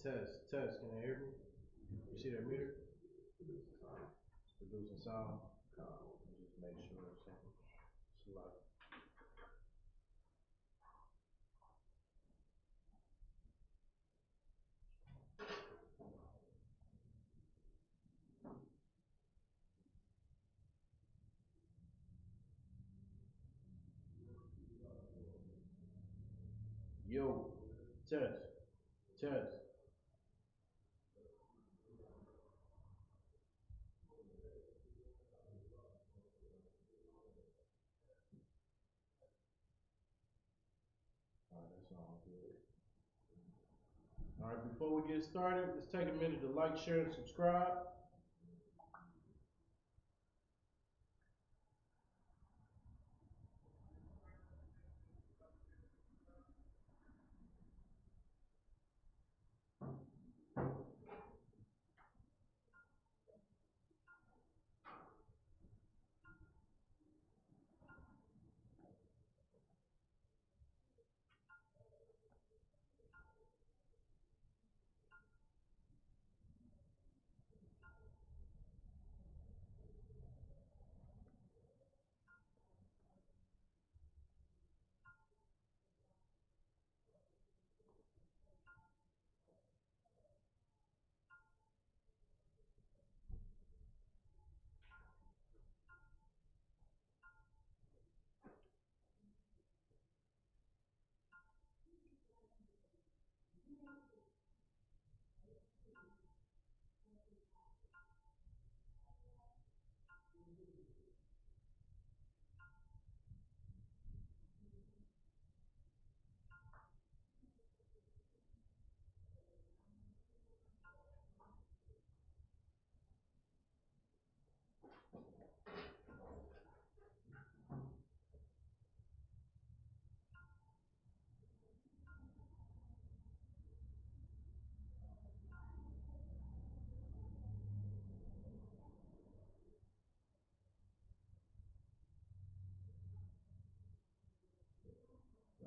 Test, test. Can you hear me? You see that meter? Producing sound. Just make sure it's something. Select. Yo, test, test. All right, that sounds good. All right, before we get started, let's take a minute to like, share, and subscribe.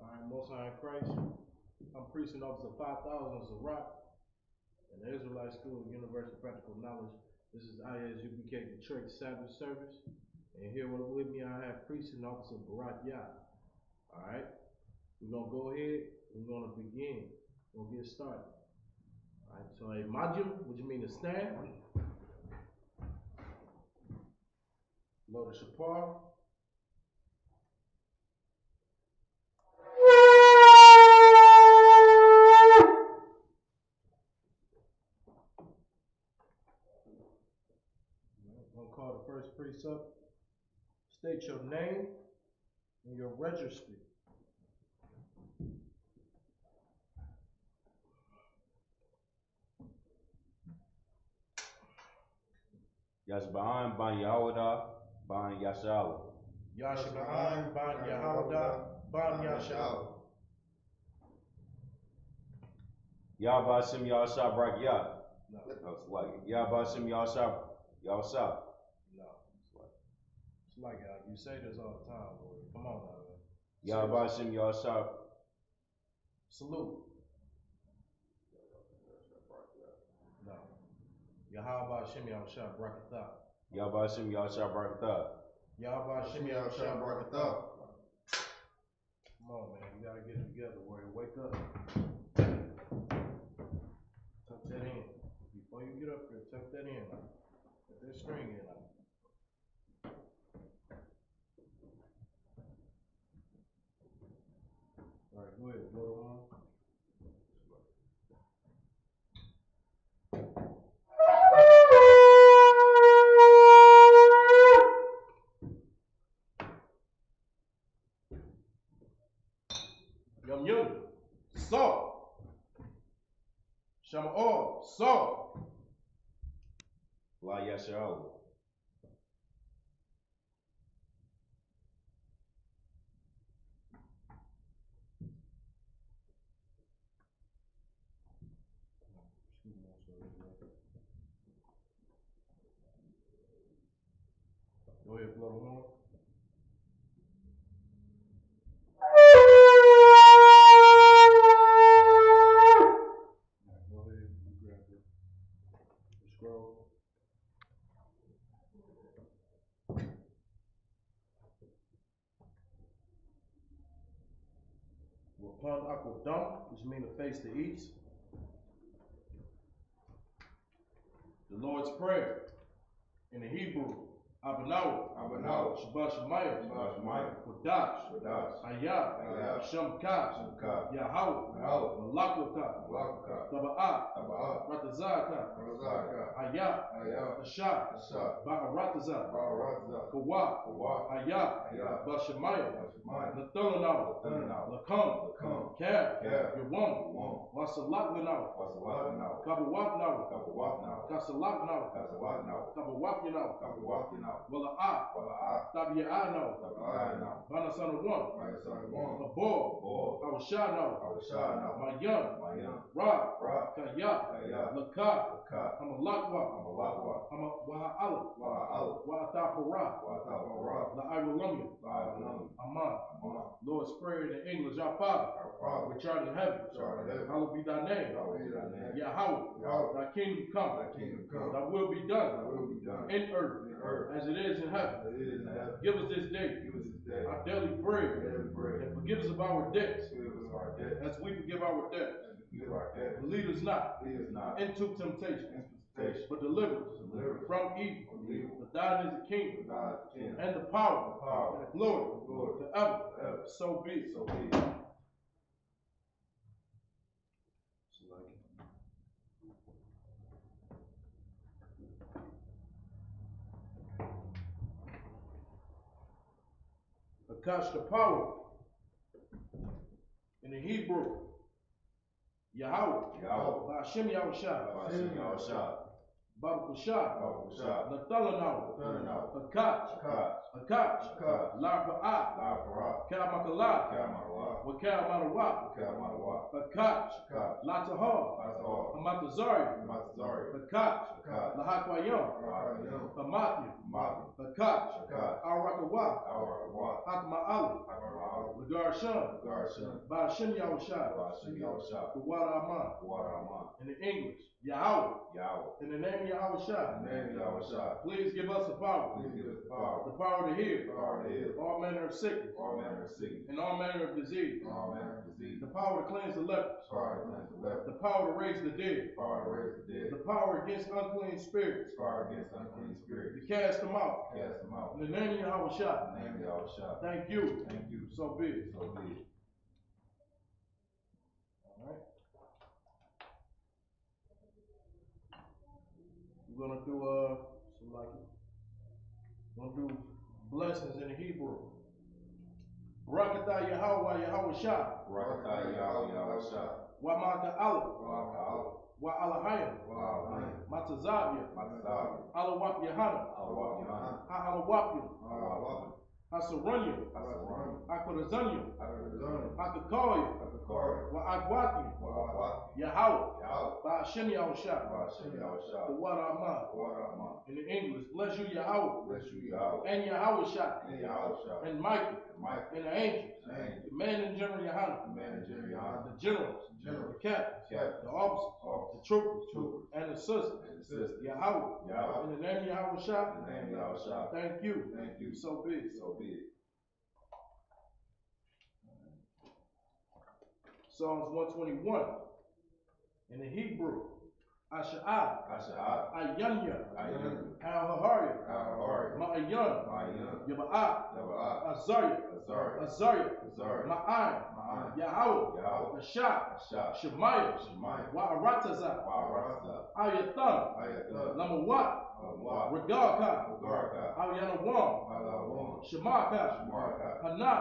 All right, Most High in Christ. I'm Precinct Officer 5000 Zarat in the Israelite School of Universal Practical Knowledge. This is ISUPK Detroit Sabbath service. And here with me, I have Precinct Officer Barak Yah. All right, we're going to go ahead. We're going to begin. We're going to get started. All right, so a majum, which means a stand. Load the shapar. I'm going to call the first precept. State your name and your registry. Yashba'an ban Yahuda ban Yashal. Yashba'an ban Yahuda ban Yashal. Yabasim Yasha Brakyat. No. No, it's like Yabasim Yasha Yasha. No. It's like you say this all the time, boy. Come on now, man. Yabasim Yasha. Salute. No. Yahaba Shem Yahusha Brakatha. Yabasim Yasha Brakyat. Yahaba Shem Yahusha Brakatha. Come on, man. You gotta get it together, warrior. Wake up. Tuck that in. Before you get up here, tuck that in. Like, put that string in. Like. All right, go ahead. Blow the horn. Yum yum. Salt. Shama salt. La Yashal. Go ahead, blow the horn. Go ahead. which means to face the east. The Lord's Prayer in the Hebrew, Abanawa, Shabbat Shemayim, Kodash, Hayah, Shamkat, Yahweh, Malakota, Taba'ah, Ratazaka, Hayah, Ashah, Ba'arataza, Kawah, Hayah, Bashamayim, Nathalanawa, Lakam, Kab, Yawam, Wasalaknanawa, Kabawatnawa, Kasalaknawa, Kabawatnawa, Wala'ah, Tabi'anawa, Banasana one, Abor, Awashanawa, Mayan, Ra, Kaya, Lakah, Hamalakwa, Waha'ala, Wa'atapara, La'aywalamya, Aman. Lord's Prayer in English, our Father, which art in heaven, hallowed be thy name. Yahweh, thy kingdom come, thy will be done in earth as it is in heaven. Give us this day our daily bread, and forgive us of our debts as we forgive our debtors. And lead us not into temptation, but deliver us from evil. For thine is the kingdom, and the power, and the glory, forever. So be it. Akash the power in the Hebrew, Yahweh, Ba'ashem Yahushua, Babu Kushah, Nathalanawa, Akash, La'Ba'ah, Ka'Makala, Waka'Manawa, Akash, Latahar, Hamatazari, Akash, Lahakwayam, Hamatyu, Akash, Arakawa, Hatma'ala, Lagarshan, Ba'ashem Yahushua, the water Aman, in the English, Yahweh, in the name of Yahushua, please give us the power, the power to heal, all manner of sickness, and all manner of disease, the power to cleanse the lepers, the power to raise the dead, the power against unclean spirits, to cast them out, in the name of Yahushua. Thank you. So be it. All right. We're gonna do blessings in the Hebrew. Barakatah Yahweh Yahushua. Wa Ma'ata'ala. Wa Alahayim. Matazavia. Alawap Yahana. Ha'alawapyim. Hasarunyim. Akurazanyim. Akakoyim. Wa Agwatyim. Yahweh. Ba'ashem Yahushua. The water Aman. In the English, bless you Yahweh. And Yahushua. And Michael. And the angels. The man in general Yahana. The generals. The captains. The officers. The troopers. And the sisters. Yahweh. In the name of Yahushua. Thank you. So be it. Psalms 121 in the Hebrew. Asha'ah, Ayanya, Al-Hahari, Ma'ayan, Yaba'ah, Azariah, Ma'an, Yahweh, Ashah, Shemayim, Wa'arataza, Ayatham, Lamawat, Regalka, Al-Yanawam, Shemaka, Hana,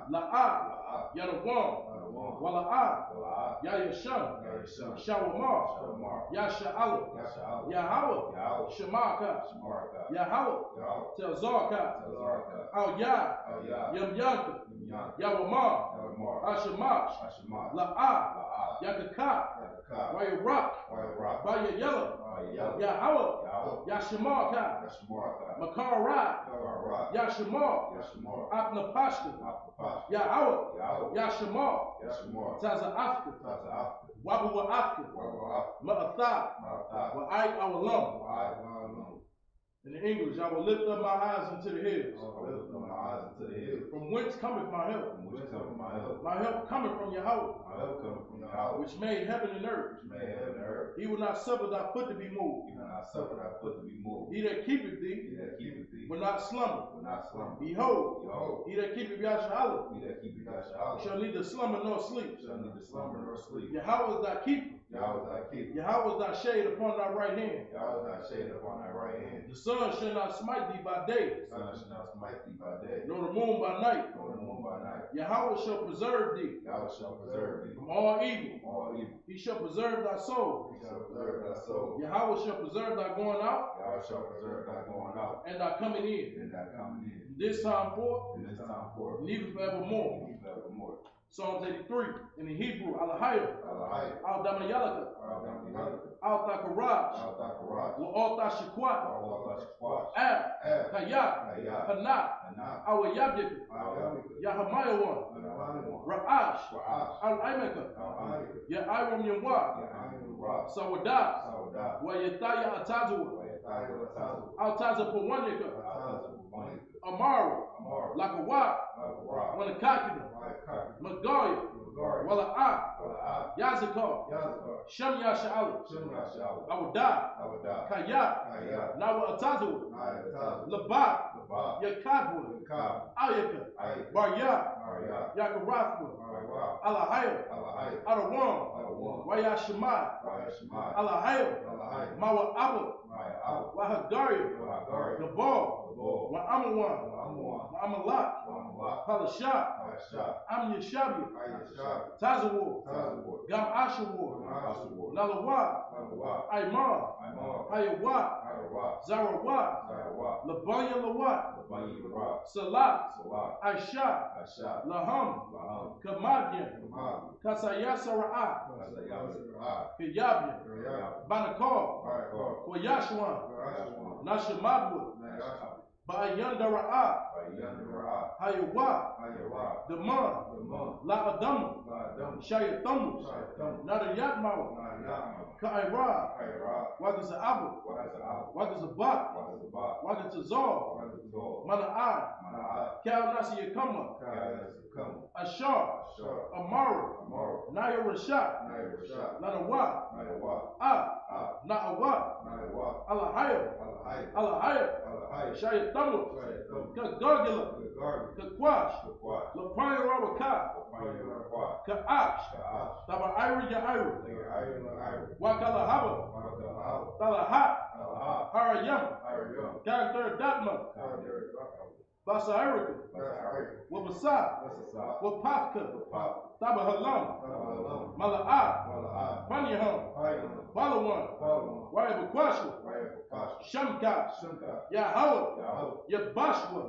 La'ah, Yanawam, Wala'ah, Yayashan, Shawamar, Yasha'ala, Yahweh, Shemaka, Yahweh, Telzarka, Al-Yah, Yamyanka, Yawamar, Ashamash, La'ah, Yakaka, Wayarak, Bayayela, Yahweh, Yashamaka, Makara, Yashamar, Apnapashka, Yahweh, Yashamar, Taza Africa, Wabu Africa, Ma'atha, Wa'ai Awalam. In the English, I will lift up my eyes into the hills. From whence cometh my help? My help cometh from Yahweh, which made heaven and earth. He will not suffer thy foot to be moved. He that keepeth thee will not slumber. Behold, he that keepeth Yahshua shall neither slumber nor sleep. Yahweh is thy keeper. Yahweh is thy shade upon thy right hand. The sun shall not smite thee by day, nor the moon by night. Yahweh shall preserve thee from all evil. He shall preserve thy soul. Yahweh shall preserve thy going out and thy coming in. This time forth and even forevermore. Psalms 83 in the Hebrew, Alahaya, Al Damayalaka, Al Takaraj, Wa Al Tashikwat, Ab, Kayak, Hanat, Awa Yabyik, Yahamayawan, Ra'ash, Al Aimeka, Ya'iram Yamwa, Sawadat, Wa Yataya Atazua, Al Tazapawanika, Amara, Lakawat, Wanakakina, Magaya, Wala'a, Yazakar, Shem Yasha'ala, Awada, Kayak, Nawa Atazu, Labat, Yakabwa, Ayaka, Barya, Yakarathwa, Alahaya, Arawan, Wayashimai, Alahaya, Mawa Abba, Wahagaria, Gabal, Wa'amawan, Wa'amalat, Palashah, Am Yeshabi, Tazawar, Gam Ashawar, Nalawat, Aimar, Hayawat, Zarawat, Labanya Lawat, Salat, Aisha, Laham, Kamadian, Kasayasara'a, Kiyabian, Banakar, Koyashwan, Nashamadwood, Ba'ayandara'a, Hayawat, Daman, La'adamu, Shayatamu, Nadayatmawa, Ka'ira, Wagaza'abu, Wagazabak, Wagazazar, Mana'ai, Kal Nasiyakama, Ashar, Amara, Naya Rashat, Lanawat, Na'awat, Alahaya, Shayatamu, Kagagila, Kakwash, Lapaya Rawaka, Ka'ach, Taba Ira Yaira, Wakalahaba, Talahat, Harayam, Kagder Datma, Basairika, Wabasa, Wapaka, Taba Halam, Mala'at, Panyaham, Balawan, Wayabakwashwa, Shamka, Yahweh, Yabashwa,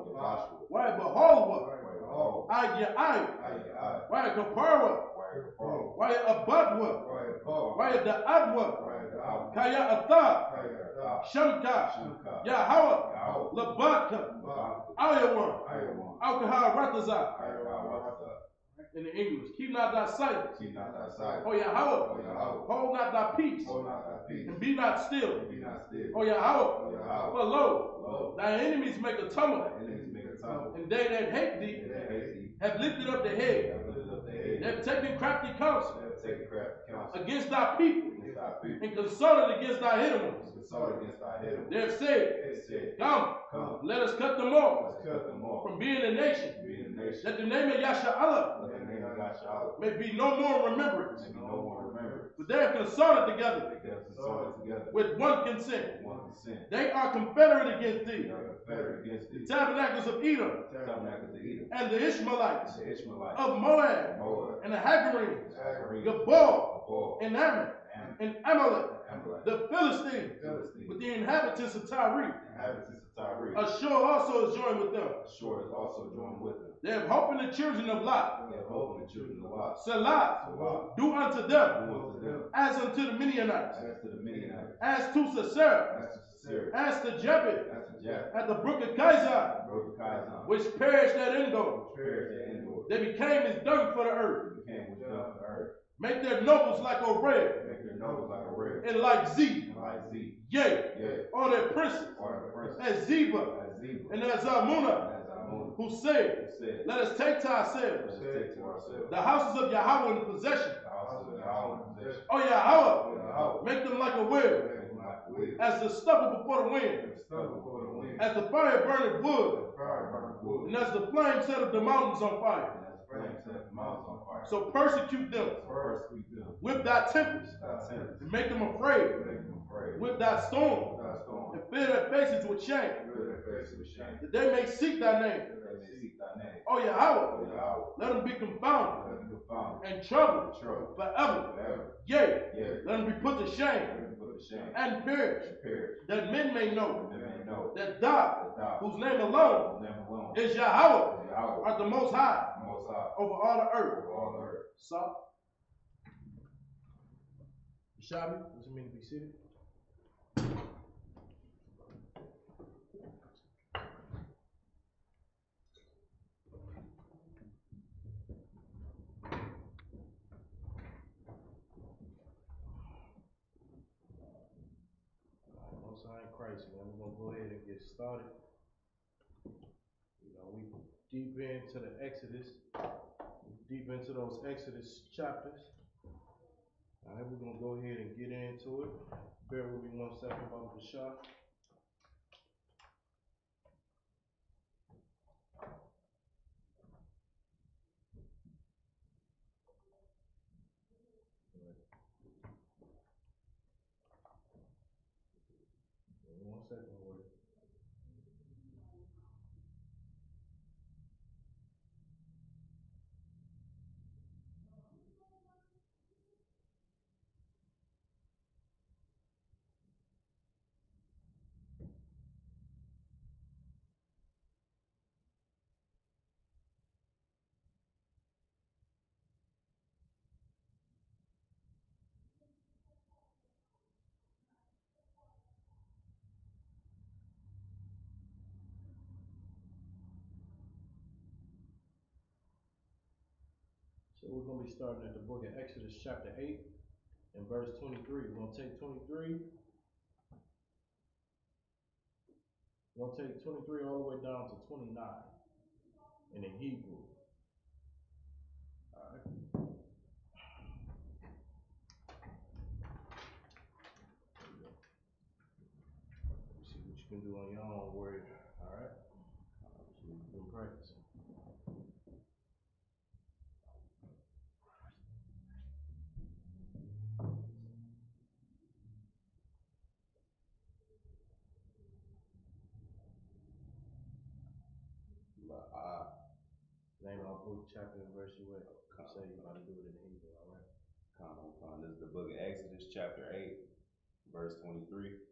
Wayabaholwa, Ayai, Wayakapara, Wayabadwa, Wayada'adwa, Kaya Atha, Shamka, Yahweh, Labaka, Ayawan, Alkahar Rataza. In the English, keep not thy sight. Oh Yahweh, hold not thy peace, and be not still. Oh Yahweh, for lo, thy enemies make a tumult, and they that hate thee have lifted up their head. They have taken crafty counsel against thy people, and consulted against thy hidden ones. They have said, come, let us cut them off from being a nation, that the name of Yahshua may be no more remembrance. But they have consulted together with one consent. They are confederate against thee. The tabernacles of Edom and the Ishmaelites of Moab and the Hagarims, Gabal and Ammon and Amalek, the Philistines with the inhabitants of Tyre. Ashur also is joined with them. They have hope in the children of Lot. Salah, do unto them as unto the Midianites, as to Sisera, as to Jebed, at the brook of Kaiser, which perished at Endor. They became as dung for the earth. Make their nobles like Oreb, and like Z, yea, all their princes, as Zeba, and as Zalmunna, who said, let us take to ourselves the houses of Yahweh in possession, Oh yeah, how? Make them like a wheel. As the stubble before the wind. As the fire burning wood. And as the flame set up the mountains on fire. So persecute them with thy tempest, and make them afraid with thy storm, and fill their faces with shame, that they may seek thy name. Oh yeah, how? Let them be confounded and troubled forever. Yea, let them be put to shame and perish, that men may know that thou, whose name alone is Yahweh, art the most high over all the earth. So, Shabby, does it mean to be seated? Most High in Christ, man. We're gonna go ahead and get started. You know, we deep into the Exodus, deep into those Exodus chapters. All right, we're gonna go ahead and get into it. Bear with me 1 second about the shot. One second, wait. So we're going to be starting at the book of Exodus chapter 8 and verse 23. We're going to take 23. We're going to take 23 all the way down to 29 in the Hebrew. All right. See what you can do on your own word. All right. See what you've been practicing. Name our book, chapter, and verse you at. Say you about to do it in the Hebrew, all right? Come. This is the book of Exodus, chapter 8, verse 23.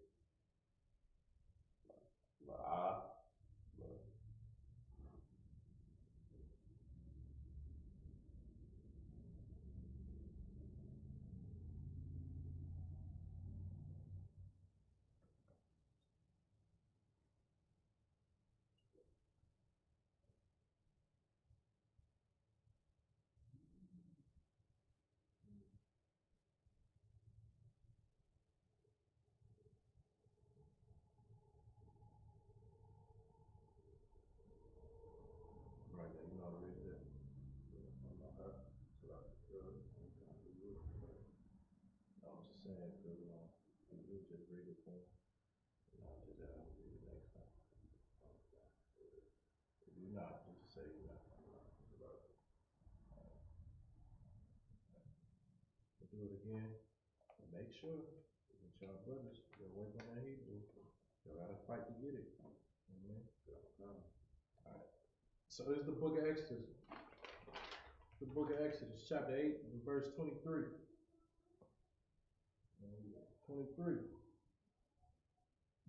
Right there, you know how to read that. I was just saying, because you just read it for me. And I'll just read it next time. If you're not, just say you're not. Do it again. And make sure that y'all brothers, you're working on that Hebrew. Y'all gotta fight to get it. Amen. Alright. So it's the book of Exodus. The book of Exodus, chapter 8, and verse 23. 23.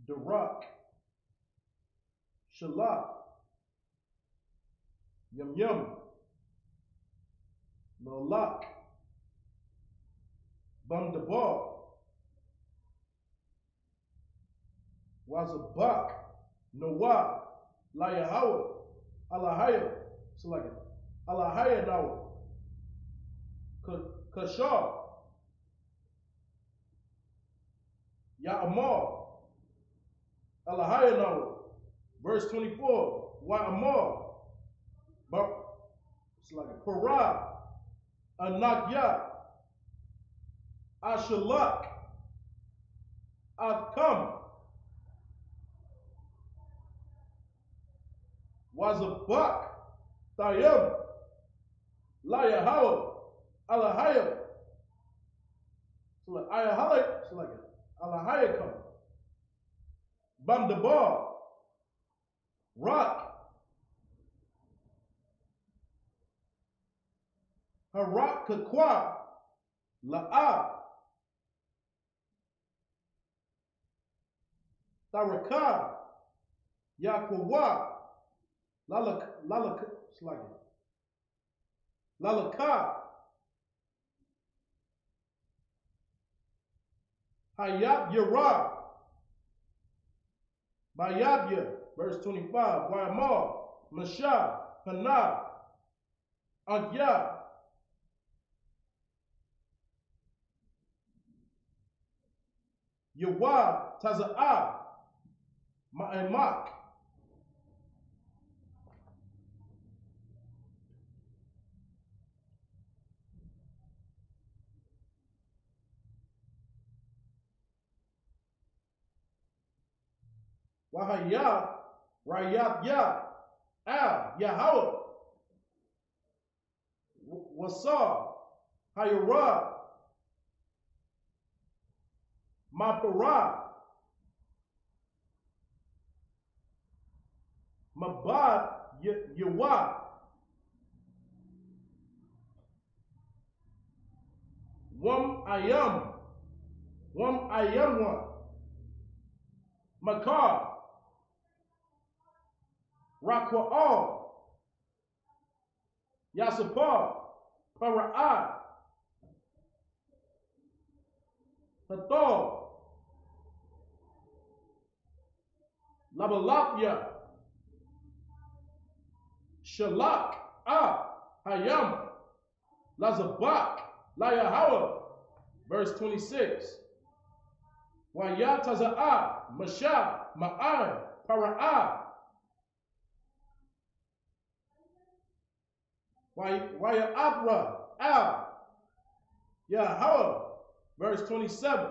Darak, Shalak, Yum, Lolak, Bamdabar, Wazabak, Noah, Layahawa, Alahaya, so like it, Alahaya Nawa, Kashar, Ya'amar, Alahaya Nawa, verse 24, Wa'amar, but it's like a Parah, Anakya, Ashalak, I've come. Was a buck, Tayyib, Layahawa, Alahayab, Ayahalak, Alahayakam, Bamdabar, Rock, Harak Kakwa, La'a, Taraka, Yakwa, Lalaka, Hayat Yara, Bayabya, verse 25, Wayamar, Mashah, Hana, Agya, Yawa, Taza'a, Ma'amak, Wahaya, Rayat Ya, Al, Yahweh, Wasa, Hayara, Mapara, Mabad, Yawa, Wam Ayam one, Makar, Rakwa'al, Yasapar, Para'at, Hathor, Labalapya, Shalak, Hayam, Lazabak, Layahawa, verse 26. Wayataza'a, Mashah, Ma'an, Para'ah, Waya'abra, Al, Yahawa, verse 27.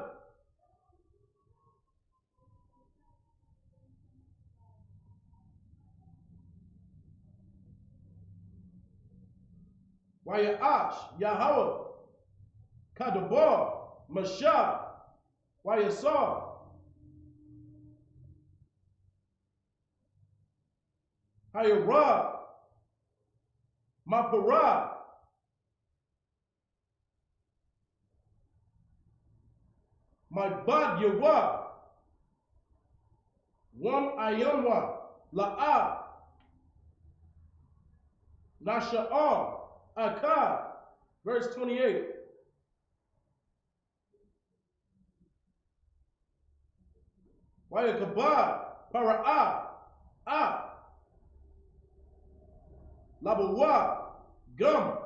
Waya'ash, Yahawa, Kadabar, Mashah, Wayasar, Hayarah, Maparah, my bad Yawa, Wam Ayamwa, La'a, Nasha'ar, Akkad, verse 28. Wayakabad, Para'ah, Labawa, Gum,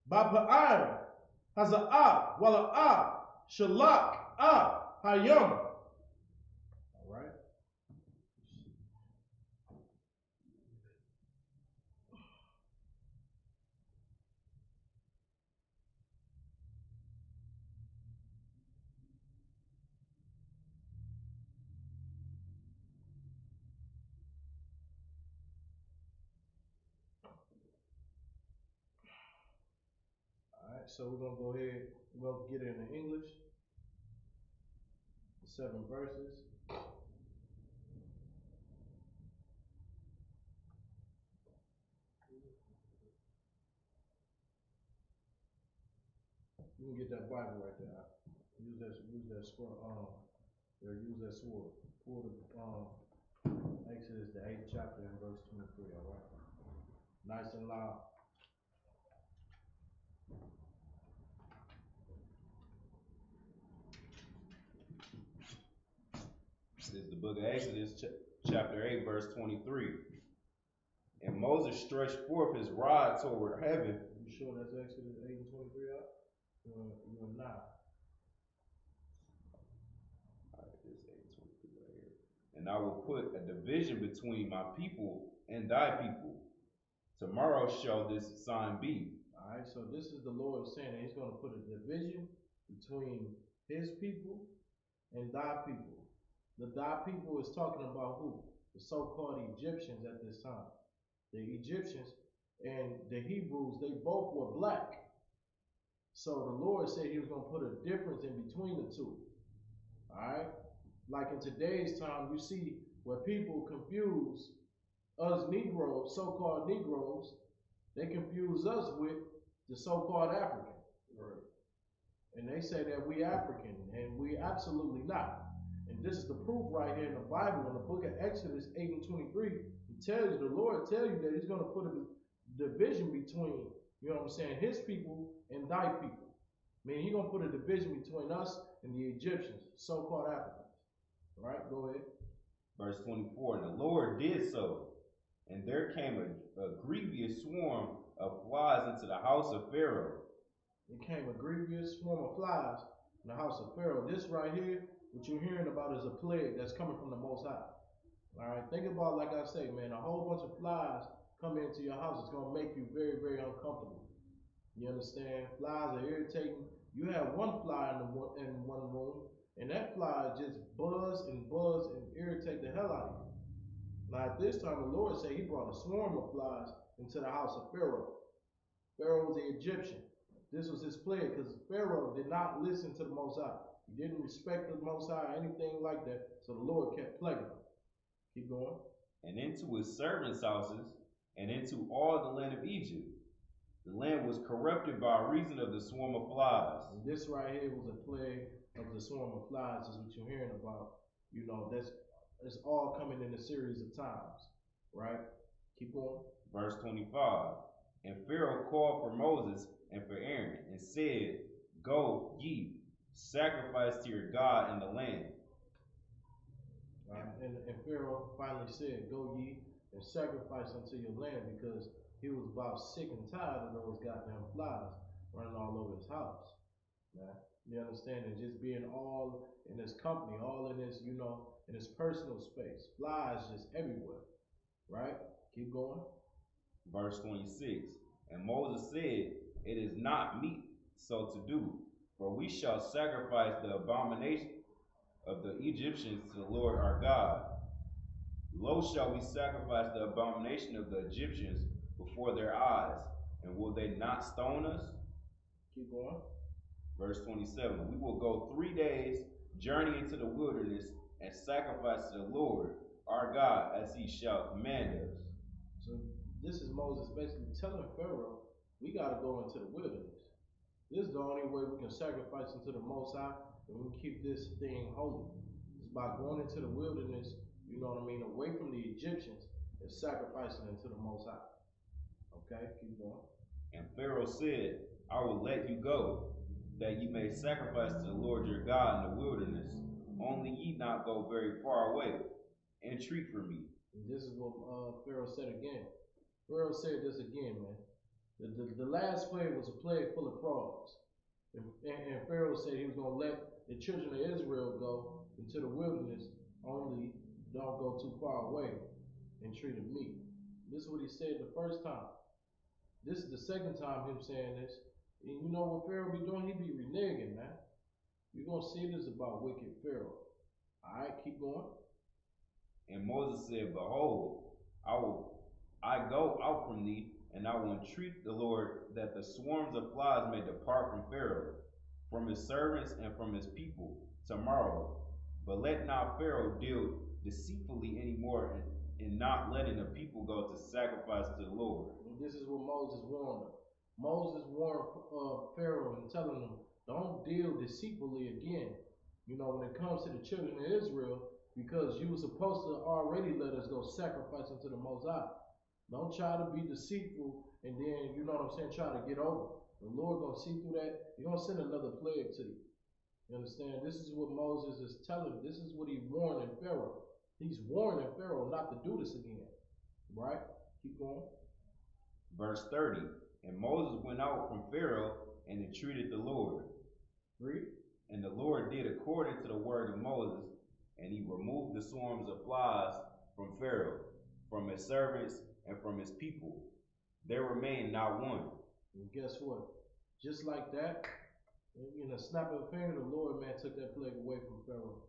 Bapa'an, Haza'ah, Wala'ah, Shalak, Hayam. All right. All right, so we're gonna go ahead, we'll get it in English, the 7 verses. You can get that Bible right there. Use that scroll, or use that sword. Pull the Exodus, the 8th chapter and verse 23, all right? Nice and loud. This is the book of Exodus, chapter 8, verse 23. And Moses stretched forth his rod toward heaven. You sure that's Exodus 8 and 23 out? You're not. All right, this 8:23 right here. And I will put a division between my people and thy people, Tomorrow shall this sign be. All right, so this is the Lord saying that he's going to put a division between his people and thy people. The thy people is talking about who? The so-called Egyptians at this time. The Egyptians and the Hebrews, they both were black. So the Lord said he was going to put a difference in between the two. All right? Like in today's time, you see where people confuse us Negroes, so-called Negroes, they confuse us with the so-called African. Right. And they say that we African, and we absolutely not. And this is the proof right here in the Bible, in the book of Exodus 8 and 23. It tells you, the Lord tells you that he's going to put a division between, you know what I'm saying, his people and thy people. I mean, he's going to put a division between us and the Egyptians, so-called Africans. All right, go ahead. Verse 24, and the Lord did so, and there came a grievous swarm of flies into the house of Pharaoh. It came a grievous swarm of flies in the house of Pharaoh. This right here, what you're hearing about is a plague that's coming from the Most High. All right, think about, like I say, man, a whole bunch of flies coming into your house is going to make you very, very uncomfortable. You understand? Flies are irritating. You have one fly in one room, and that fly just buzz and irritate the hell out of you. Now, at this time, the Lord said he brought a swarm of flies into the house of Pharaoh. Pharaoh was the Egyptian. This was his plague because Pharaoh did not listen to the Most High. He didn't respect the Most High or anything like that, so the Lord kept plaguing him. Keep going. And into his servants' houses, and into all the land of Egypt. The land was corrupted by reason of the swarm of flies. And this right here was a plague of the swarm of flies, is what you're hearing about. You know, it's all coming in a series of times, right? Keep going. Verse 25. And Pharaoh called for Moses and for Aaron, and said, Go ye, sacrifice to your God in the land. And Pharaoh finally said, Go ye and sacrifice unto your land, because he was about sick and tired of those goddamn flies running all over his house. Man, you understand? And just being all in his company, all in his, you know, in his personal space. Flies just everywhere, right? Keep going. Verse 26. And Moses said, It is not meet so to do, for we shall sacrifice the abomination of the Egyptians to the Lord our God. Lo, shall we sacrifice the abomination of the Egyptians before their eyes, and will they not stone us? Keep going. Verse 27, we will go 3 days journey into the wilderness and sacrifice to the Lord our God as he shall command us. So this is Moses basically telling Pharaoh, we got to go into the wilderness. This is the only way we can sacrifice unto the Most High, and we can keep this thing holy. It's by going into the wilderness, you know what I mean, away from the Egyptians, and sacrificing unto the Most High. Okay, keep going. And Pharaoh said, I will let you go, that ye may sacrifice to the Lord your God in the wilderness. Only ye not go very far away. Entreat for me. And this is what Pharaoh said again. Pharaoh said this again, man. The last plague was a plague full of frogs. And Pharaoh said he was going to let the children of Israel go into the wilderness, only don't go too far away and treat of me. This is what he said the first time. This is the second time him saying this. And you know what Pharaoh be doing? He be reneging, man. You're going to see this about wicked Pharaoh. All right, keep going. And Moses said, Behold, I go out from thee, and I will entreat the Lord that the swarms of flies may depart from Pharaoh, from his servants and from his people tomorrow. But let not Pharaoh deal deceitfully any more in not letting the people go to sacrifice to the Lord. And this is what Moses warned them. Moses warned Pharaoh and telling them, don't deal deceitfully again. You know, when it comes to the children of Israel, because you were supposed to already let us go sacrifice unto the Most High. Don't try to be deceitful and then, you know what I'm saying, try to get over. The Lord going to see through that. He's going to send another plague to you. You understand? This is what Moses is telling. This is what he warned Pharaoh. He's warning Pharaoh not to do this again. Right? Keep going. Verse 30. And Moses went out from Pharaoh and entreated the Lord. Read. And the Lord did according to the word of Moses, and he removed the swarms of flies from Pharaoh, from his servants, and from his people. there remained not one. And guess what? Just like that, in a snap of a finger, the Lord, man, took that plague away from Pharaoh.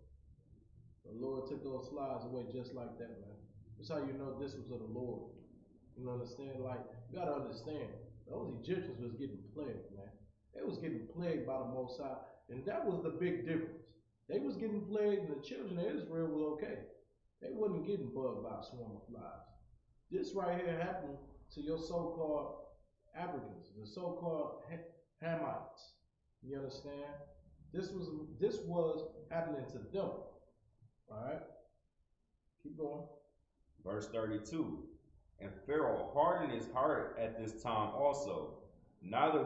The Lord took those flies away just like that, man. That's how you know this was of the Lord. You understand? Like, you gotta understand, those Egyptians was getting plagued, man. They was getting plagued by the Most High, and that was the big difference. They was getting plagued, and the children of Israel was okay. They wasn't getting bugged by a swarm of flies. This right here happened to your so-called Africans, the so-called Hamites. You understand? This was happening to them. All right, keep going. Verse 32. And Pharaoh hardened his heart at this time also, neither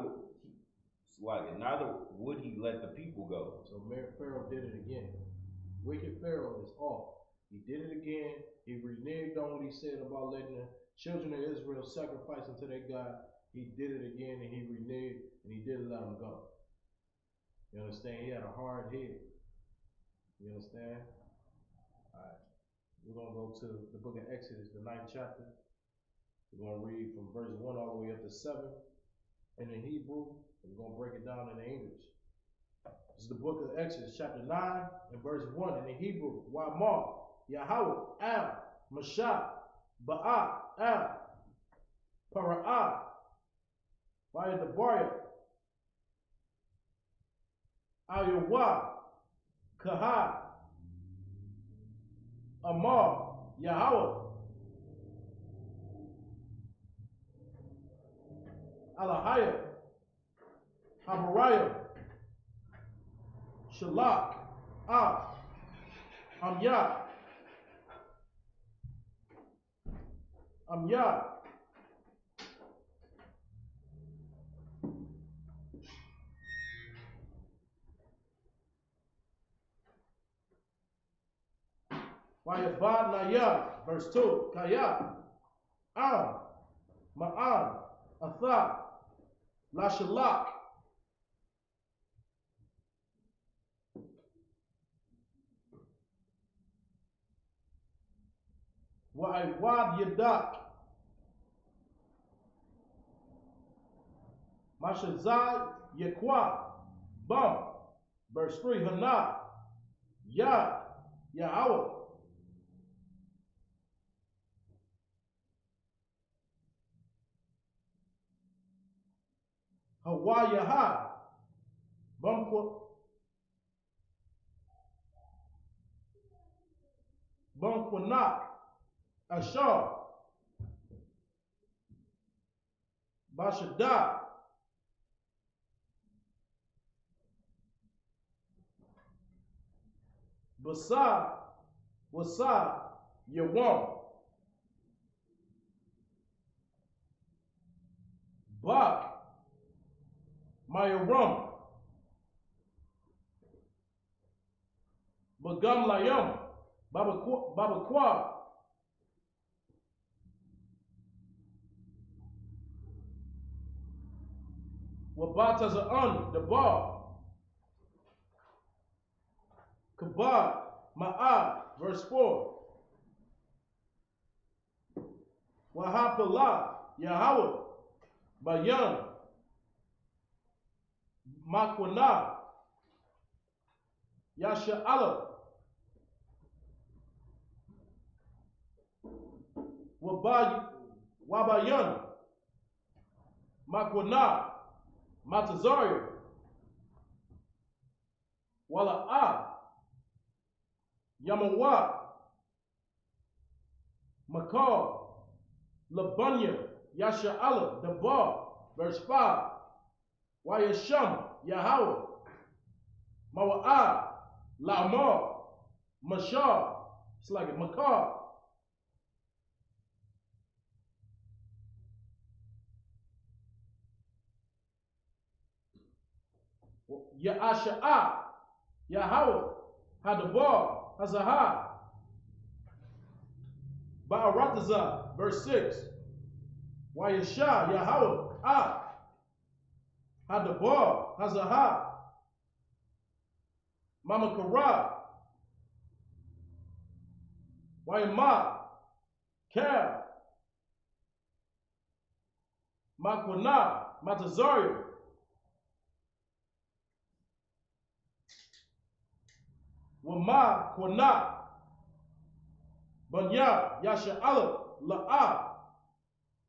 would he let the people go. So Pharaoh did it again. Wicked Pharaoh is off. He did it again. He reneged on what he said about letting the children of Israel sacrifice unto their God. He did it again, and he reneged, and he didn't let them go. You understand? He had a hard head. You understand? All right. We're going to go to the book of Exodus, the 9th chapter. We're going to read from verse 1 all the way up to 7 in the Hebrew. We're going to break it down in the English. This is the book of Exodus, chapter 9 and verse 1 in the Hebrew. Wa'amar, Yahweh, Al, Mashah, Ba'a, Al, Para'ah, Vayadabarya, Ayawa, Kahah, Amar, Yahweh, Alahaya, Habaraya, Shalak, Amyah, Vayabad Nayah, verse 2, Kaya, Ma'an, Atha, Lashalak, Wa'awad Yadak, Mashazad Yakwa, Bum, verse 3, Hana, Yad, Yahweh, Hawayaha, Bumquanak, Ashar, Bashadah, Basad, Wasad, Yawam, Bak, Mayarum, Bagam Layam, Babakwa, Wabataza'an, the bar, Kabad, Ma'ad, verse 4, Wahapalah, Yahweh, Bayan, Makwana, Yasha'ala, Wabayan, Makwana, Matazaria, Wala'ah, Yamawa, Makar, Labunya, Yasha'ala, Dabar, verse 5, Wayasham, Yahweh, Mawa'ah, Lamar, Mashar, it's like a Makar, Ya'asha'ah, Yahweh, Hadabar, Hazahah, Ba'aratazah, verse 6, Wayashah, Yahweh, Hadabar, Hazahah, Mamakara, Wayma, Kel, Makwana, Matazaria. Wama Kwana. Banya, Yasha'ala, La'a,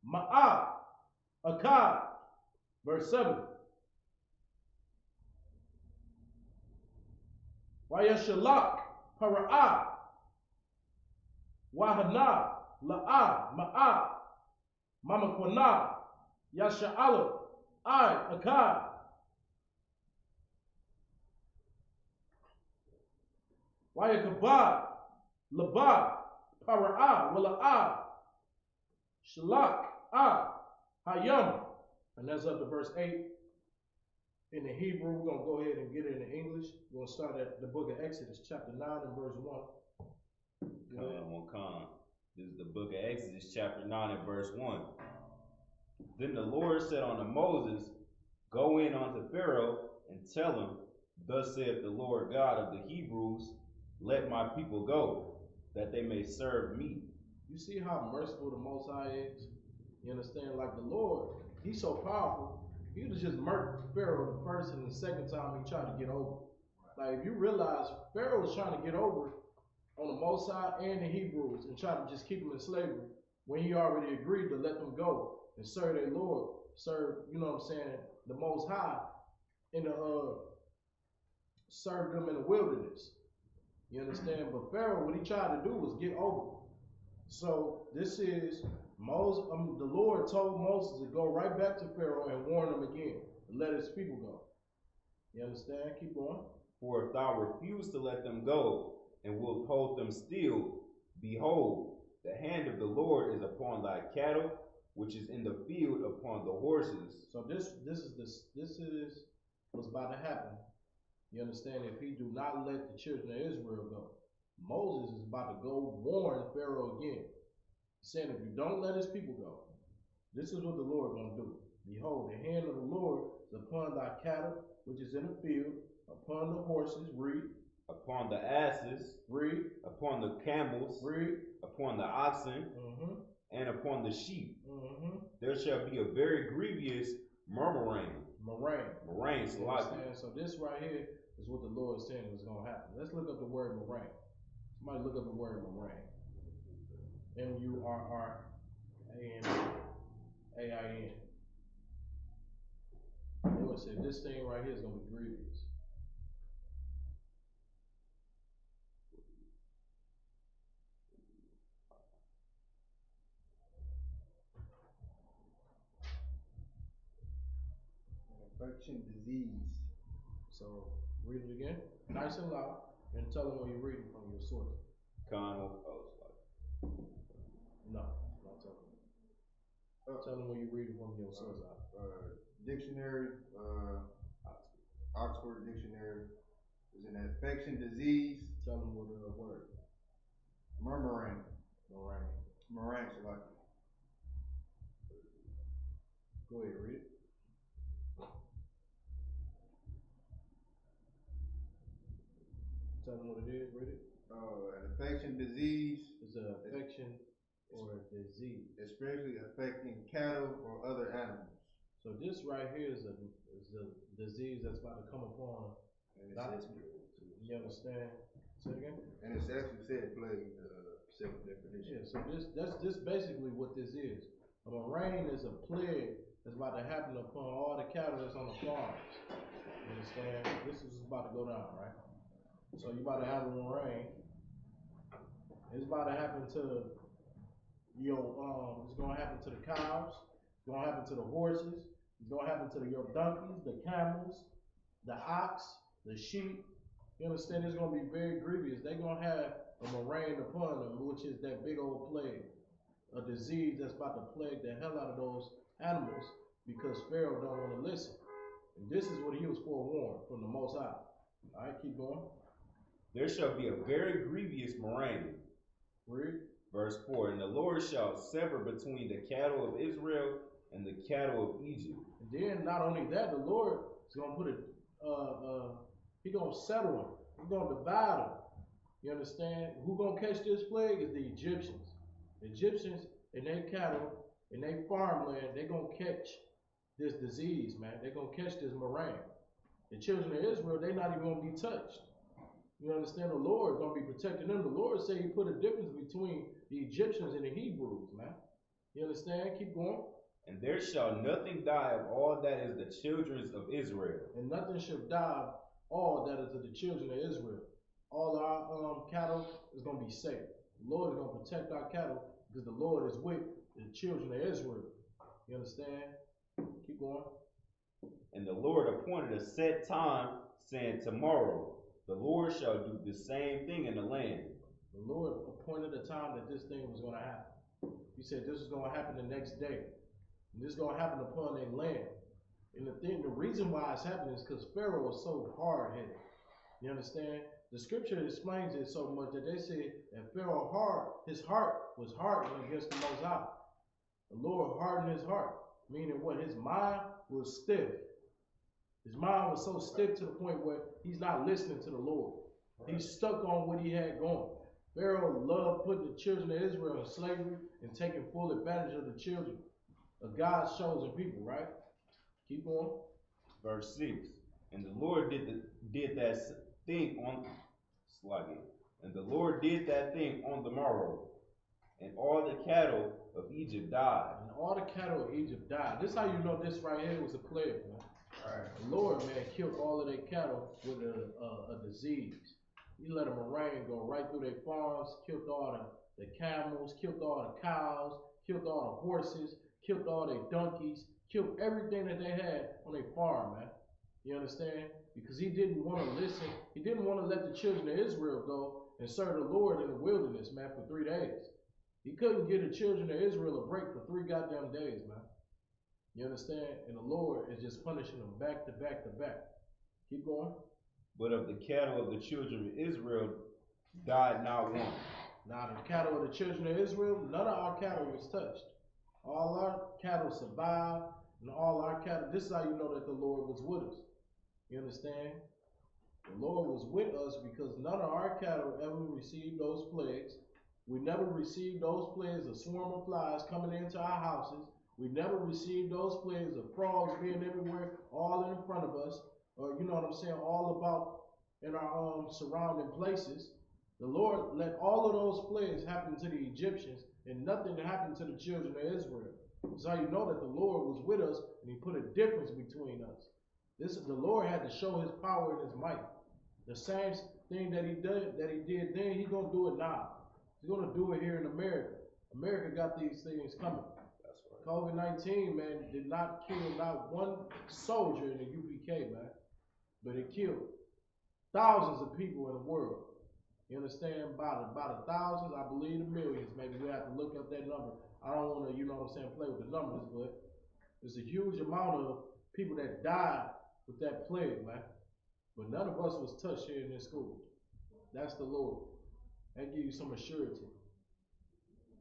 Ma'a, Akkad. Verse 7. Wayashalak, Para'ah, Wahana, La'a, Ma'a, Mama Kwana, Yasha'ala, Akkad. Wayakabad, Labad, Para'ah, Wala'ah, Shalak, Hayam. And that's up to verse 8. In the Hebrew, we're going to go ahead and get it in the English. We're going to start at the book of Exodus, chapter 9 and verse 1. This is the book of Exodus, chapter 9 and verse 1. Then the Lord said unto Moses, Go in unto Pharaoh and tell him, Thus saith the Lord God of the Hebrews, Let my people go, that they may serve me. You see how merciful the Most High is? You understand? Like the Lord, he's so powerful. He would have just murked Pharaoh the first and the second time he tried to get over. Like if you realize Pharaoh was trying to get over on the Most High and the Hebrews and try to just keep them in slavery when he already agreed to let them go and serve their Lord, serve, you know what I'm saying, the Most High in the serve them in the wilderness. You understand? But Pharaoh, what he tried to do was get over. So this is Moses. The Lord told Moses to go right back to Pharaoh and warn him again and let his people go. You understand? Keep going. For if thou refuse to let them go and wilt hold them still, behold, the hand of the Lord is upon thy cattle, which is in the field, upon the horses. So this is what's about to happen. You understand? If he do not let the children of Israel go, Moses is about to go warn Pharaoh again, saying, if you don't let his people go, this is what the Lord gonna do. Behold, the hand of the Lord is upon thy cattle, which is in the field, upon the horses, read. Upon the asses, read. Upon the camels, read. Upon the oxen, and upon the sheep. There shall be a very grievous murmuring. Murrain. So this right here is what the Lord is saying is going to happen. Let's look up the word murrain. Somebody look up the word murrain. M-U-R-R-A-N-A-I-N. The Lord said this thing right here is going to be grievous. Infection, disease. So read it again, nice and loud, and tell them where you're reading from your source. No, not tell them. Tell them where you're reading from your source. Dictionary, Oxford Dictionary. Is an infection, disease. Tell them what the word. Murmuring. Murrain, like. Go ahead, read it. Tell them what it is, read it. An infection, disease. It's an infection or a disease. Especially affecting cattle or other animals. So this right here is a disease that's about to come upon. You understand? Say it again. And it's actually said plague, second definition. Yeah. So that's basically what this is. A murrain is a plague that's about to happen upon all the cattle that's on the farms. You understand? This is about to go down, right? So you about to have a murrain. It's about to happen to your it's gonna happen to the cows, it's gonna happen to the horses, it's gonna happen to your donkeys, the camels, the ox, the sheep. You understand? It's gonna be very grievous. They're gonna have a murrain upon them, which is that big old plague, a disease that's about to plague the hell out of those animals because Pharaoh don't want to listen. And this is what he was forewarned from the Most High. All right, keep going. There shall be a very grievous murrain. Read. Verse 4, and the Lord shall sever between the cattle of Israel and the cattle of Egypt. And then not only that, the Lord is going to put He's going to settle them. He's going to divide them. You understand? Who's going to catch this plague is the Egyptians. The Egyptians and their cattle in their farmland, they're going to catch this disease, man. They're going to catch this murrain. The children of Israel, they're not even going to be touched. You understand? The Lord going to be protecting them. The Lord said he put a difference between the Egyptians and the Hebrews, man. You understand? Keep going. And there shall nothing die of all that is the children of Israel. And nothing shall die of all that is of the children of Israel. All our cattle is going to be safe. The Lord is going to protect our cattle because the Lord is with the children of Israel. You understand? Keep going. And the Lord appointed a set time, saying, tomorrow the Lord shall do the same thing in the land. The Lord appointed a time that this thing was going to happen. He said this is going to happen the next day. And this is going to happen upon their land. And the reason why it's happening is because Pharaoh is so hard-headed. You understand? The scripture explains it so much that they say that Pharaoh his heart was hardened against the Most High. The Lord hardened his heart, meaning what? His mind was stiff. His mind was so stiff to the point where he's not listening to the Lord. Right. He's stuck on what he had going. Pharaoh loved putting the children of Israel in slavery and taking full advantage of the children of God's chosen people, right? Keep going. Verse 6. And the Lord did that thing on slugging. And the Lord did that thing on the morrow. And all the cattle of Egypt died. And all the cattle of Egypt died. This is how you know this right here was a plague, man. Right. The Lord, man, killed all of their cattle with a disease. He let a murrain go right through their farms, killed all the camels, killed all the cows, killed all the horses, killed all their donkeys, killed everything that they had on their farm, man. You understand? Because he didn't want to listen. He didn't want to let the children of Israel go and serve the Lord in the wilderness, man, for 3 days. He couldn't give the children of Israel a break for 3 goddamn days, man. You understand? And the Lord is just punishing them back to back to back. Keep going. But of the cattle of the children of Israel died not one. Now the cattle of the children of Israel, none of our cattle was touched. All our cattle survived, and all our cattle, this is how you know that the Lord was with us. You understand? The Lord was with us because none of our cattle ever received those plagues. We never received those plagues of swarm of flies coming into our houses. We never received those plagues of frogs being everywhere, all in front of us, or you know what I'm saying, all about in our surrounding places. The Lord let all of those plagues happen to the Egyptians, and nothing happened to the children of Israel. That's how you know that the Lord was with us, and he put a difference between us. The Lord had to show his power and his might. The same thing that he did then, he's gonna do it now. He's gonna do it here in America. America got these things coming. COVID-19, man, did not kill not one soldier in the UPK, man. But it killed thousands of people in the world. You understand? About the thousands, I believe the millions. Maybe we have to look up that number. I don't want to, you know what I'm saying, play with the numbers, but there's a huge amount of people that died with that plague, man. But none of us was touched here in this school. That's the Lord. That gives you some assurance.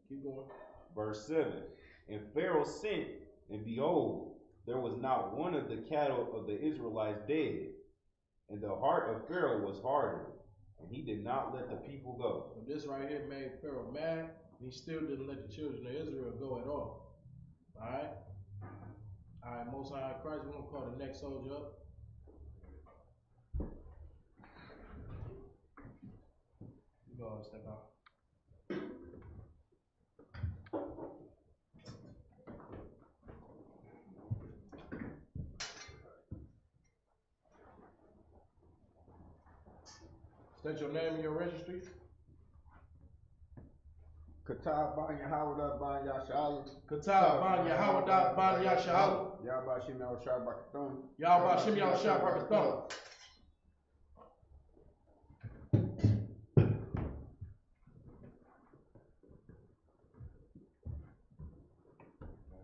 Keep going. Verse 7. And Pharaoh sent, and behold, there was not one of the cattle of the Israelites dead. And the heart of Pharaoh was hardened, and he did not let the people go. So this right here made Pharaoh mad, and he still didn't let the children of Israel go at all. Alright? Alright, Most High Christ, we're going to call the next soldier up. You go ahead and step out. State your name and your registry. Katab Ban Yahawada Ban Yashala. Katab Ban Yahawada Ban Yashala. Yahba Shim Yahushua Bakathon. Yahba Shim Yahushua Bakathon.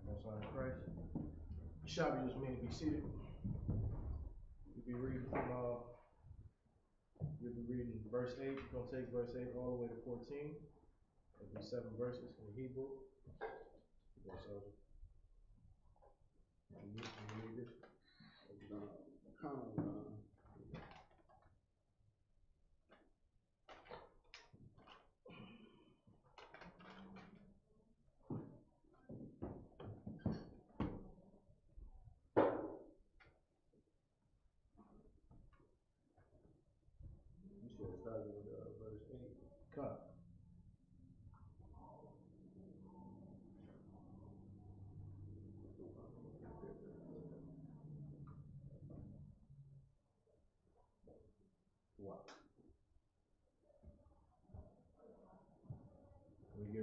Most High Christ. Shall be with me to be seated. We'll be reading from You'll be reading verse 8. You're going to take verse 8 all the way to 14. It'll be 7 verses in Hebrew. Yes, sir. You read this?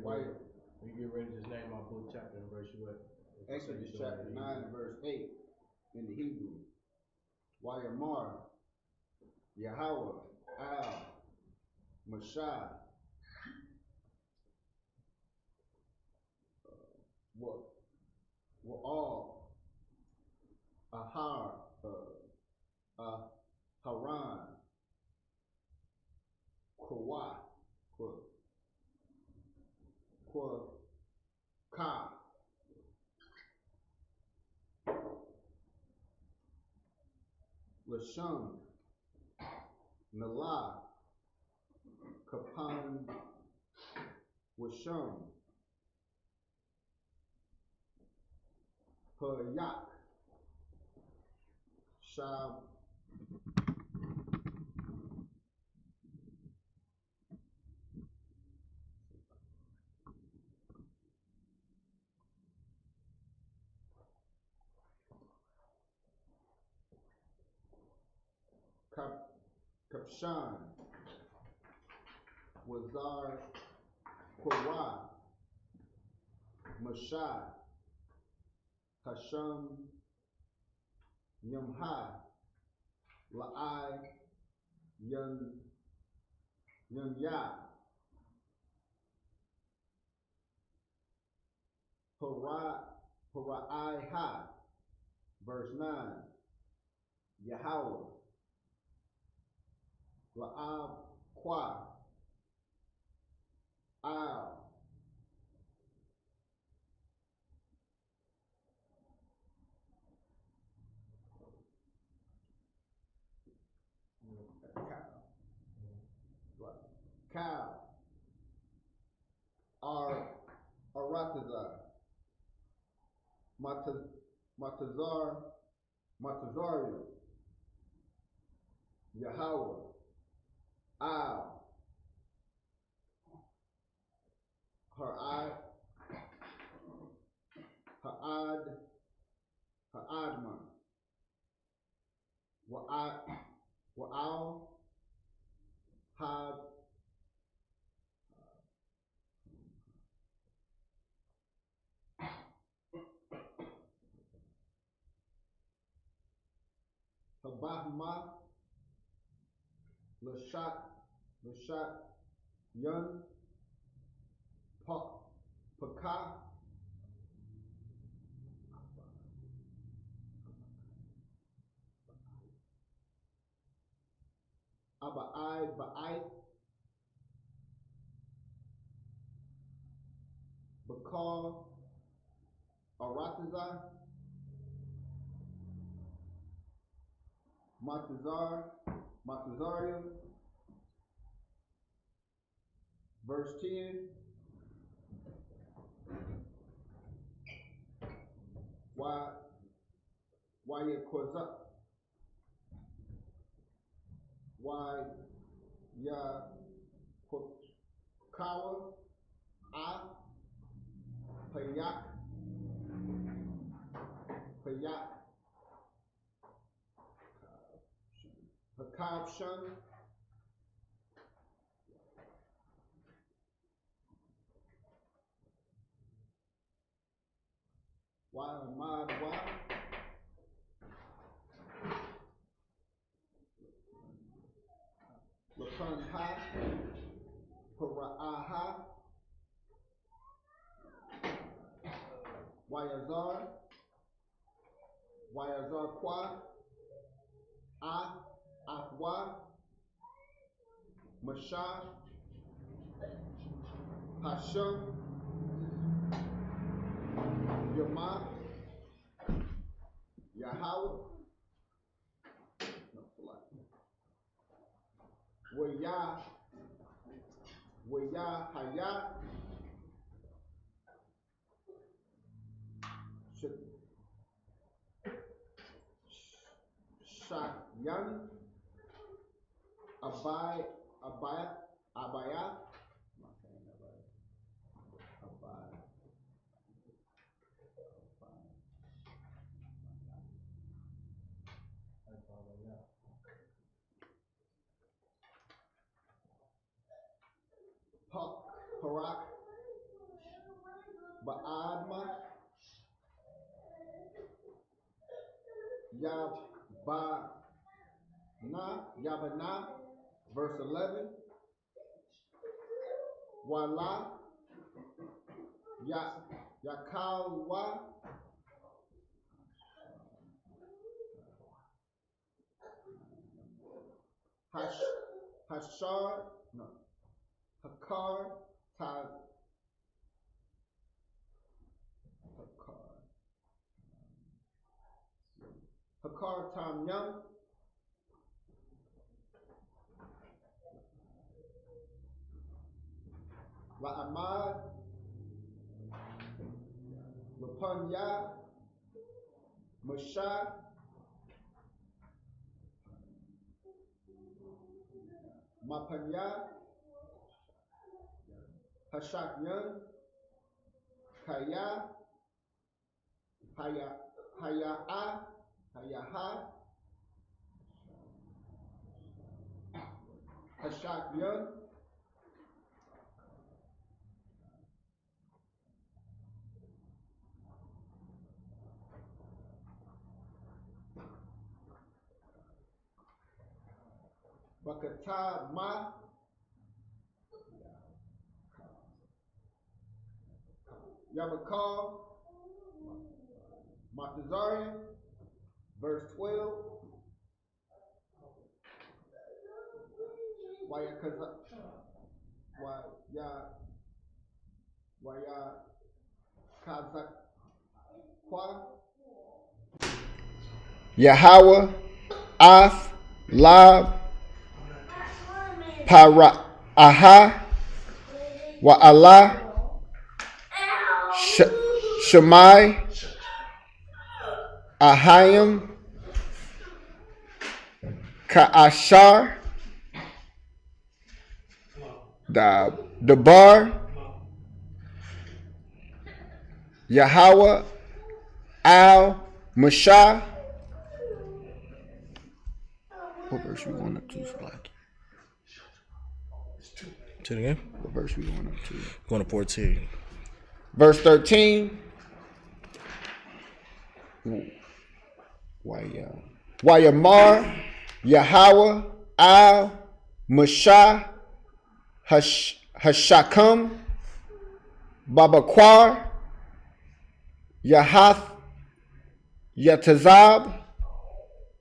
get ready, when you get ready, just name my book, chapter, and verse you at. Exodus chapter 9, verse 8 in the Hebrew. Wayamar, Yahweh, Al, Mashah, Wa'al, Ahar, Haran, Kwa, Ka, Lashon, Nala, Kapan, Washon, Payak, Shab, Kapshan, Wazar, Korah, Mashah, Hasham, Yamha, La'ai, Yah, Paraiha, verse 9, Yahweh, La'ab, Kwa, Al, Cow, Aratazar, Matazarium, Yahweh, Al, Ha'adman, Wa'al, Had, Habahma, Lashat, Yun, Paka, Ba'ai, Bakal, Aratazar, Matazarium, verse 10, Yakoza, Yakokawa, Payak, Hakabshan, Madwa, Lakanha, Paraaha, Wayazar Kwa, Ahwa, Mashah, Hashem, Yama, Yahweh, Waya, Hayat, Shakyan, Abaya, Parak, Ba'adma, Yabana, verse 11. Wala, Yakalwa, Hashar, no, Hakar, Hakar Tam Yum, La'amad, Lapanya, Mashah, Mapanya, Hashak Yun, Kaya, Hayaha, Hashak Yun, Bakata Ma, Yabakal, Matazarian, verse 12. Waya Kazakwa, Yahweh, Af, Lab, Para, Aha, Wa Allah, Shemai, Ahayim, Ka'ashar, the bar, Yahweh, Al, Mashah. What verse we going up to, Slack? Say it again. What verse we going up to? Going to 14. Verse 13. Wayamar, Yahweh, Al, Mashah, Hashakam, Babaquar, Yahath, Yatazab,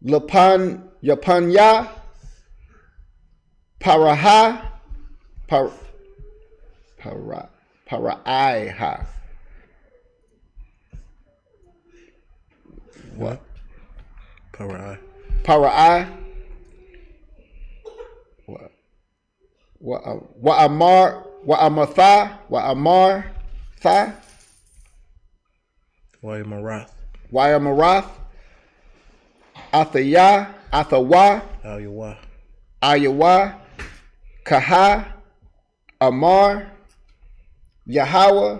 Yapanya, Paraha, Paraiha. What? Parai. Parai. Wa'amartha. Wayamarath. Wayamarath. Athawa. Ayawa. Kaha. Amar. Yahweh.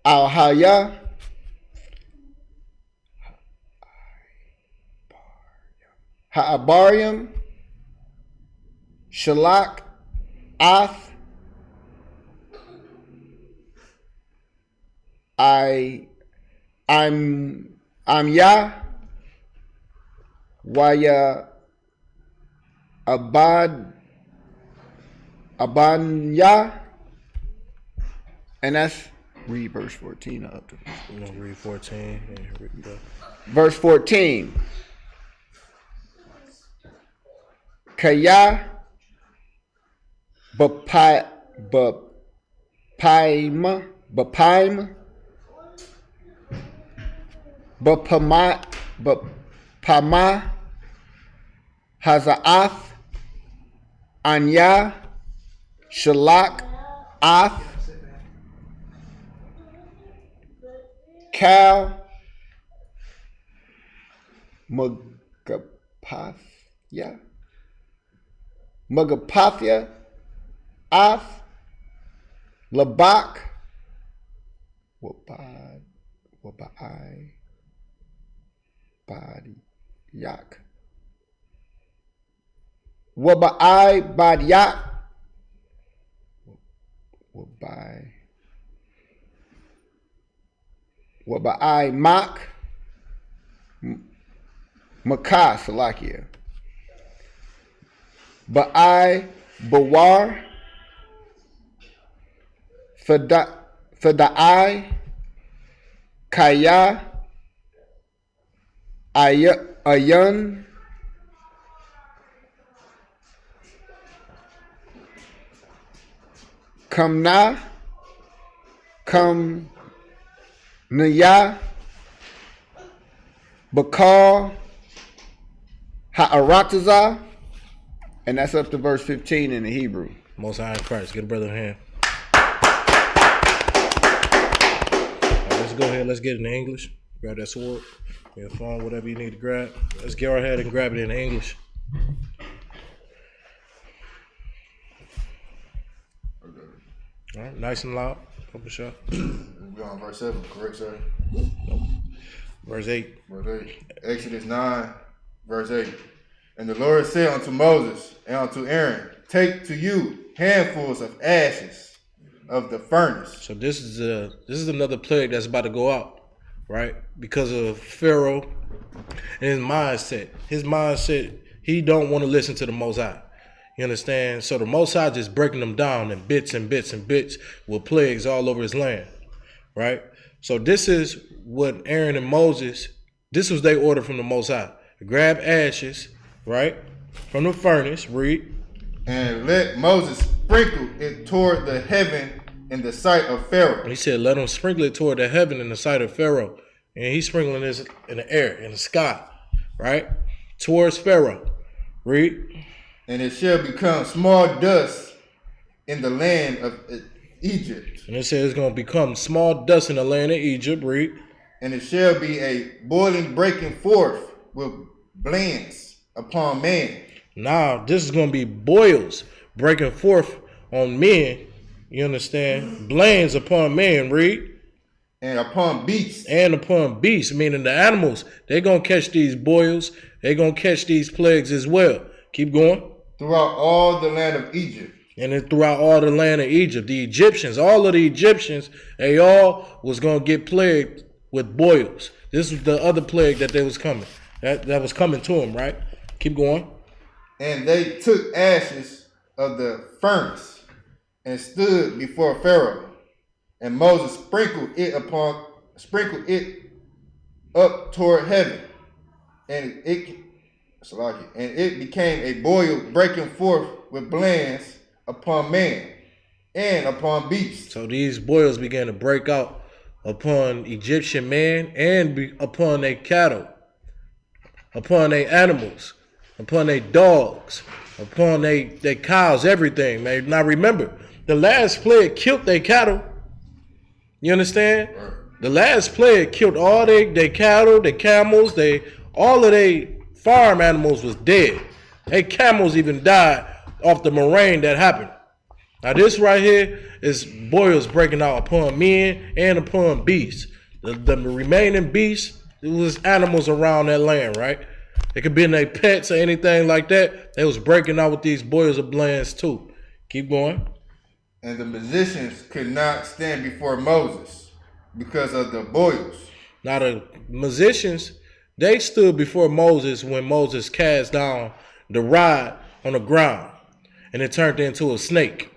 Al-Haya. Ha'abarium. Shalak. Ath. I'm Yah. Waya Abanya. And that's read verse 14 up to. We're going to read 14. Verse 14. Kaya Bapaim Bapama Hazaath Anya Shalak Ath Cal Magapathia Ath Labak Wabai Badi Yak Wabai Badi Yak Wabai Mak Makai Salakia. Ba'i Bawar Fadai Kaya Ayun Kamna Kam Naya Bakar Ha'arataza, and that's up to verse 15 in the Hebrew. Most High in Christ. Get a brother a hand. Right, let's go ahead. Let's get it in English. Grab that sword, your phone, whatever you need to grab. Let's go ahead and grab it in English. All right, nice and loud. Open shot. We're on verse 7, correct, sir? Nope. Verse 8. Verse 8. Exodus 9, verse 8. And the Lord said unto Moses and unto Aaron, take to you handfuls of ashes of the furnace. So this is another plague that's about to go out, right? Because of Pharaoh and his mindset. His mindset, he don't want to listen to the Most High. You understand? So the Most High just breaking them down in bits and bits and bits with plagues all over his land, right? So this is what Aaron and Moses, this was their order from the Most High. Grab ashes, right, from the furnace, read. And let Moses sprinkle it toward the heaven in the sight of Pharaoh. And he said, let him sprinkle it toward the heaven in the sight of Pharaoh. And he's sprinkling this in the air, in the sky, right, towards Pharaoh. Read. And it shall become small dust in the land of Egypt. And it says it's going to become small dust in the land of Egypt. Read. And it shall be a boiling breaking forth with blains upon man. Now, this is going to be boils breaking forth on men. You understand? Blains upon men. Read. And upon beasts. And upon beasts, meaning the animals. They're going to catch these boils. They're going to catch these plagues as well. Keep going. Throughout all the land of Egypt. And then throughout all the land of Egypt. The Egyptians, all of the Egyptians, they all was going to get plagued with boils. This was the other plague that they was coming. That was coming to them, right? Keep going. And they took ashes of the furnace and stood before Pharaoh. And Moses sprinkled it up toward heaven. And it became a boil breaking forth with blains upon man and upon beasts. So these boils began to break out upon Egyptian man and upon their cattle, upon their animals, upon their dogs, upon their cows, everything, man. Now remember, the last plague killed their cattle. You understand? Right. The last plague killed all their cattle, their camels, all of their farm animals was dead. Their camels even died off the moraine that happened. Now this right here is boils breaking out upon men and upon beasts. The remaining beasts, it was animals around that land, right? It could be their pets or anything like that. They was breaking out with these boils of blains too. Keep going. And the musicians could not stand before Moses because of the boils. Now the musicians, they stood before Moses when Moses cast down the rod on the ground and it turned into a snake.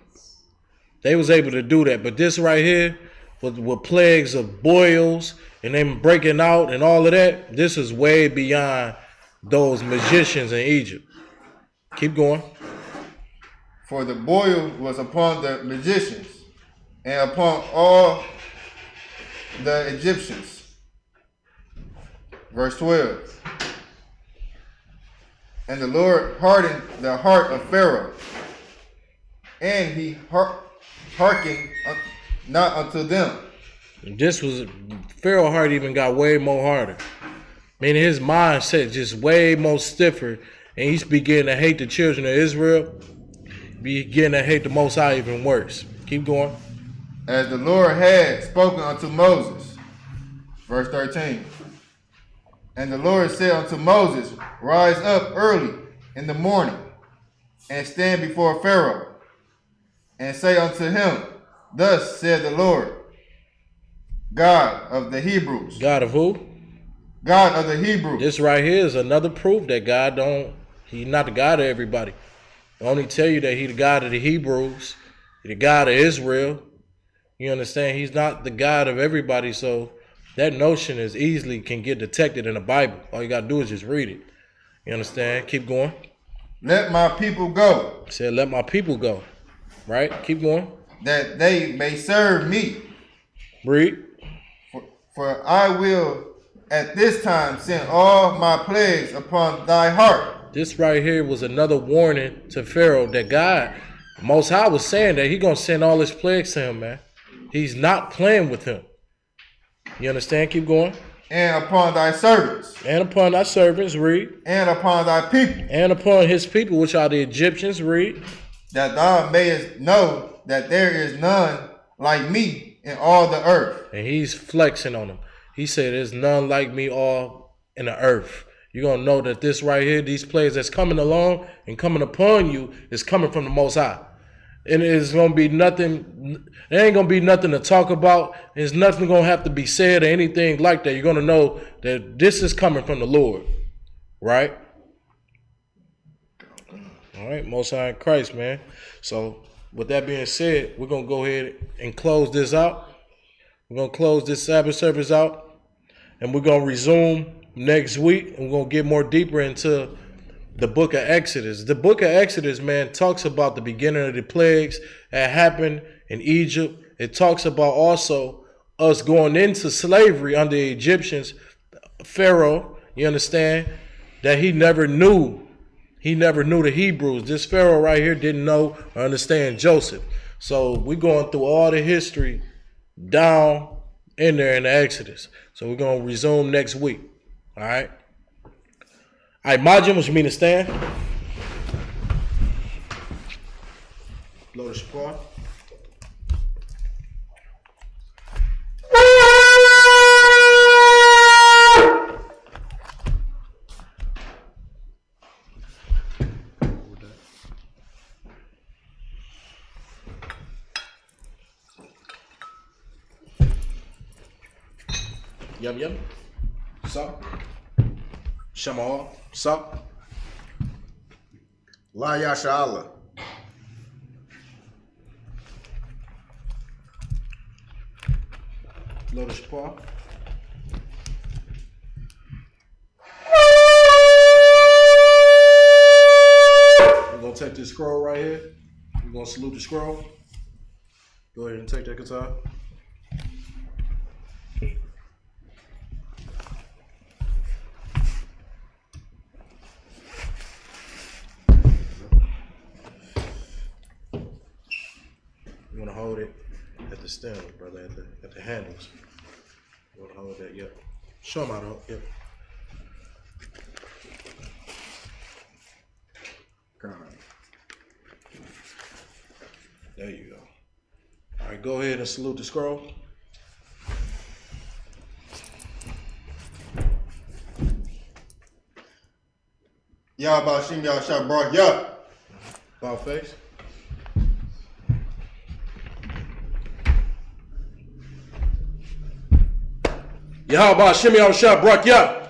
They was able to do that. But this right here, with plagues of boils and them breaking out and all of that, this is way beyond those magicians in Egypt. Keep going. For the boil was upon the magicians and upon all the Egyptians. Verse 12. And the Lord hardened the heart of Pharaoh, and he hearkened not unto them. This was, Pharaoh's heart even got way more harder. Meaning his mindset just way more stiffer, and he's beginning to hate the children of Israel, beginning to hate the Most High even worse. Keep going. As the Lord had spoken unto Moses. Verse 13. And the Lord said unto Moses, rise up early in the morning, and stand before Pharaoh, and say unto him, Thus said the Lord, God of the Hebrews. God of who? God of the Hebrews. This right here is another proof that God he's not the God of everybody. I only tell you that he's the God of the Hebrews, he's the God of Israel. You understand? He's not the God of everybody, so that notion is easily can get detected in the Bible. All you gotta do is just read it. You understand? Keep going. Let my people go. He said, let my people go. Right? Keep going. That they may serve me. Read. For I will at this time send all my plagues upon thy heart. This right here was another warning to Pharaoh that God, Most High, was saying that he's going to send all his plagues to him, man. He's not playing with him. You understand? Keep going. And upon thy servants. And upon thy servants, read. And upon thy people. And upon his people, which are the Egyptians, read. That thou mayest know that there is none like me in all the earth. And he's flexing on them. He said, there's none like me all in the earth. You're going to know that this right here, these plagues that's coming along and coming upon you is coming from the Most High. And it's going to be nothing, there ain't going to be nothing to talk about. There's nothing going to have to be said or anything like that. You're going to know that this is coming from the Lord. Right? All right, Most High in Christ, man. So with that being said, we're going to go ahead and close this out. We're going to close this Sabbath service out. And we're going to resume next week. And we're going to get more deeper into the book of Exodus. The book of Exodus, man, talks about the beginning of the plagues that happened in Egypt. It talks about also us going into slavery under the Egyptians. Pharaoh, you understand, that he never knew the Hebrews. This Pharaoh right here didn't know or understand Joseph. So we're going through all the history down in there in the Exodus. So we're going to resume next week. All right. All right, Majin, what you mean to stand? Blow the support. Yum yum. Sup. Shamal. Sup. La Yasha Allah. Blow the support. We're going to take this scroll right here. We're going to salute the scroll. Go ahead and take that guitar. You want to hold it at the stem, brother, at the handles. You want to hold that, yep. Show them how to hold, yep. There you go. All right, go ahead and salute the scroll. Yahweh Shem Yahshua Barak Yah. About face. Yahweh Shem Yahshua Barak Yah.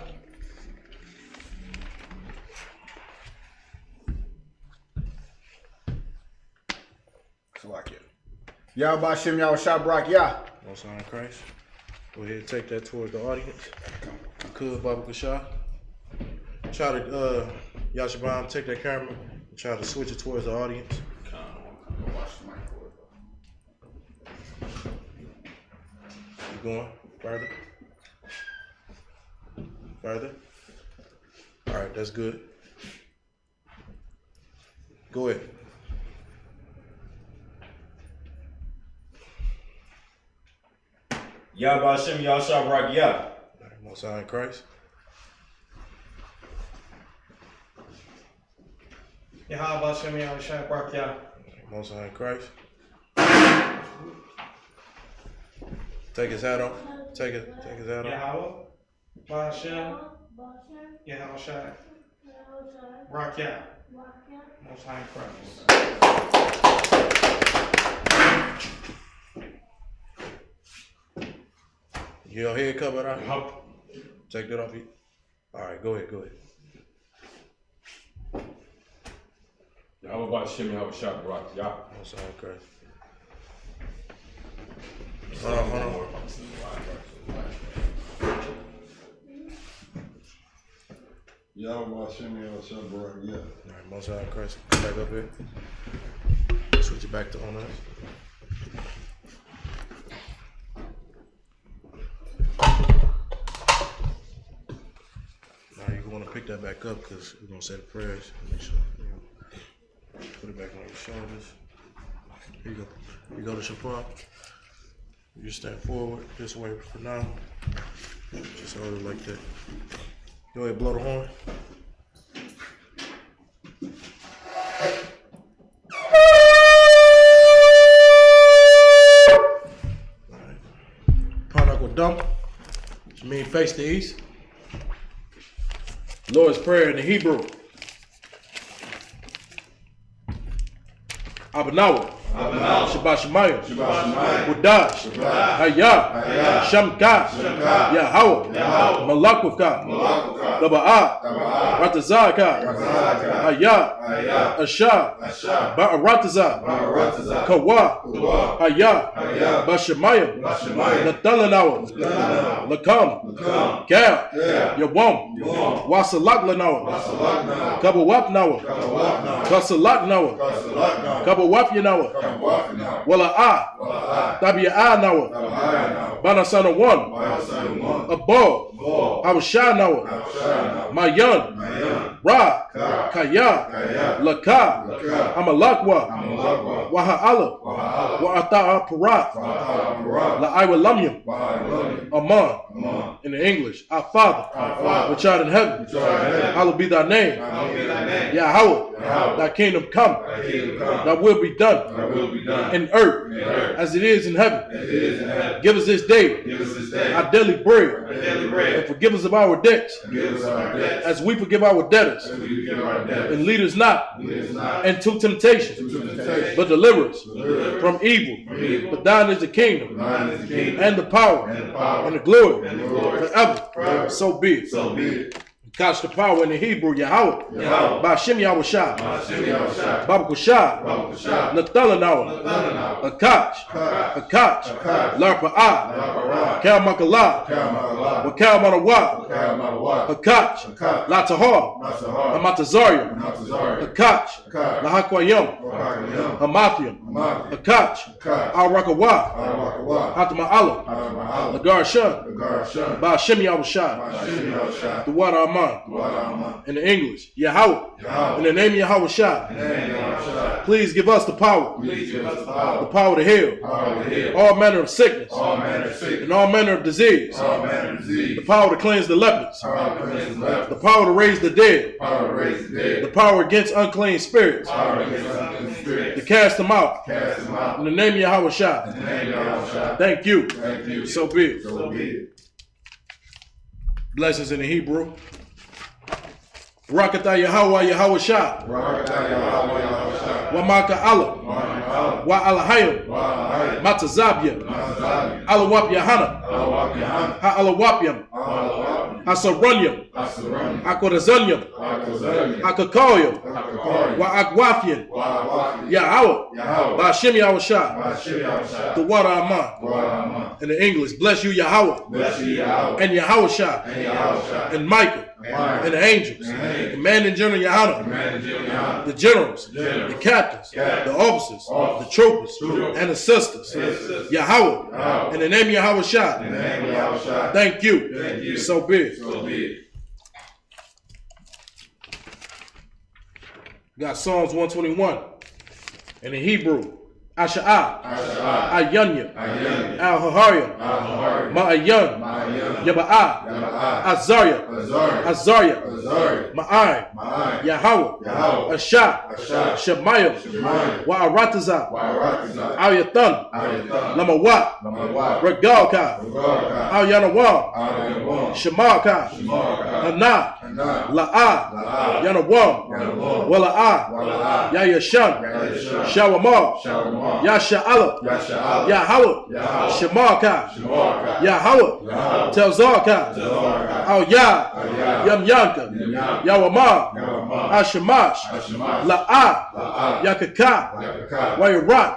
Yahweh Shem Yahshua Barak Yah. Most High in Christ. Go ahead and take that towards the audience. You could, Baba Kashah. Try to, Yashabam, take that camera and try to switch it towards the audience. Keep going. Further. Further. All right, that's good. Go ahead. Yahweh Shem Yahshua Barak Yah. Most High in Christ. Yahweh Shem Yahshua Barak Yah. Most High in Christ. Take his hat off. Take his hat off. Yahweh Shem Yahshua Barak Yah. Most High in Christ. Your head covered out? Yup. Take that off you. All right, go ahead. I'm about to shimmy how a shot rock. Yeah. That sounds crazy. Hold on. Y'all about shimmy out shot right, yeah. All right, most high Christ. Come back up here. Switch it back to on us. Now you're going to pick that back up because we're going to say the prayers. Make sure put it back on your shoulders. Here you go. You go to Shafar. You stand forward this way for now. Just hold it like that. Go ahead, blow the horn. Alright. Panak will dump, which means face the east. Lord's Prayer in the Hebrew. Abanawa. Shabbat Shemayim. Budash. Hayah. Shamka. Yahweh. Malakwaka. Laba'ah. Ratazaka. Hayah. Asha. Ba'aratazah. Kawa. Hayah. Bashemayim. Natalanawa. Lakam. Gab. Yawam. Wasalak Lanawa. Kabawap Nawa. Kasalak Nawa. Kabawap Yanawa. Wala'ah. Tabi'ah Nawa. Banasana 1. Above. Awashah Nawa. Mayan. Ra. Kaya. Laka. Amalakwa. Waha'ala. Wa'ata'a Parat. La'aiwa Lamyam. Aman. In the English, our Father, which art in heaven, hallowed be thy name. Yahweh, thy kingdom come, thy will be done in earth as it is in heaven. Give us this day our daily bread, and forgive us of our debts as we forgive our debtors. And lead us not into temptation, but deliver us from evil. For thine is the kingdom, and the power, and the glory, forever. So be it. Catch the power in the Hebrew, Yahweh. Ba'ashem Yahushua. Babakushah. Natalanawa. Akach. Larpa'ah. Kalmakala. Wakalmanawa. Akach. Latahar. Amatazaria. Akach. Lahakwayam. Hamathiam. Akach. Al-Rakawa. Hatama'ala. Lagarshan. Ba'ashem Yahushua. The water Aman. In the English, Yahweh. In the name of Yahweh Shah. Please give us the power. The power to heal. All manner of sickness. And all manner of disease. The power to cleanse the lepers. The power to raise the dead. The power against unclean spirits. To cast them out. In the name of Yahweh Shah. Thank you. So be it. Blessings in the Hebrew. Rakata Yahweh Yahweh Shah. Wa Maka Allah. Wa Alahayim. Matazabya. Alawap Yahana. Ha Alawapyam. Hasarunyam. Akorazanyam. Akakoyam. Wa Akwafian. Yahweh. Ba'ashem Yahweh Shah. The water Aman. In the English, bless you Yahweh. And Yahweh Shah. And Michael. And the angels, commanding general Yahana, the generals, the captains, the officers, the troopers, and the sisters. Yahweh, in the name of Yahweh Shah. Thank you. So be it. Got Psalms 121 in the Hebrew. Asha'ah, Ayanya, Al-Haharyam, Ma'ayan, Yaba'ah, Azarya, Ma'ai, Yahweh, Asha, Shemayim, Wa'aratazah, Al-Yatan, Lamawat, Regalka, Al-Yanawam, Shemarka, Hana, La'ah, Yanawam, Wala'ah, Yayashan, Shawamar, Yasha'Allah, Yahweh, Shemarka, Yahweh, Telzarka, Al Yah, Yam Yanka, Yawama, Ashamash, La'a, Yakaka, Wayarak,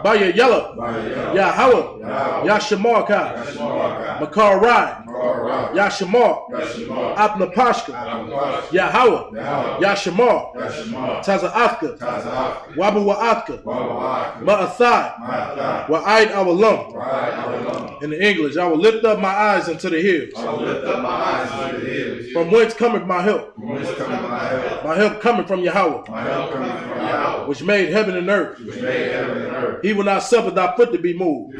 Baya Yellow, Yahweh, Yashamarka, Makar Rai, Yashamar, Apnapashka, Yahweh, Yashamar, Taza'afka, Wabu Wa'atka, Ma'athai, Wa'aid Awalam. In the English, I will lift up my eyes unto the hills. From whence cometh my help? My help cometh from Yahweh, which made heaven and earth. He will not suffer thy foot to be moved.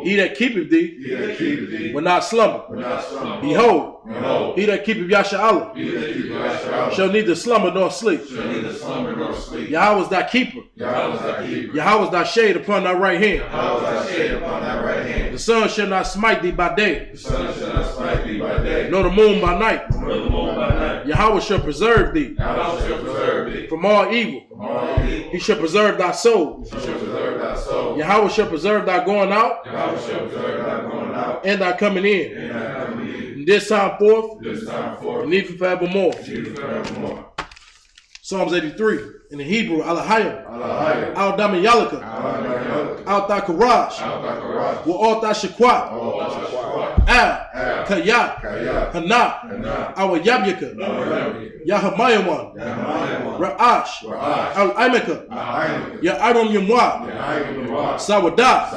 He that keepeth thee will not slumber. Behold, he that keepeth Yasha'Allah shall neither slumber nor sleep. Yahweh is thy keeper. Yahweh is thy shade upon thy right hand. The sun shall not smite thee by day, nor the moon by night. Yahweh shall preserve thee from all evil. He shall preserve thy soul. Yahweh shall preserve thy going out and thy coming in. From this time forth and even forevermore. Psalms 83 in the Hebrew, Alahayim, Al Dami Yalaka, Al Takarash, Wa Al Tashakwat, Al Kayak, Hana, Al Yabyaka, Yahamayawan, Ra'ash, Al Imaka, Ya Aram Yamwa, Sawada,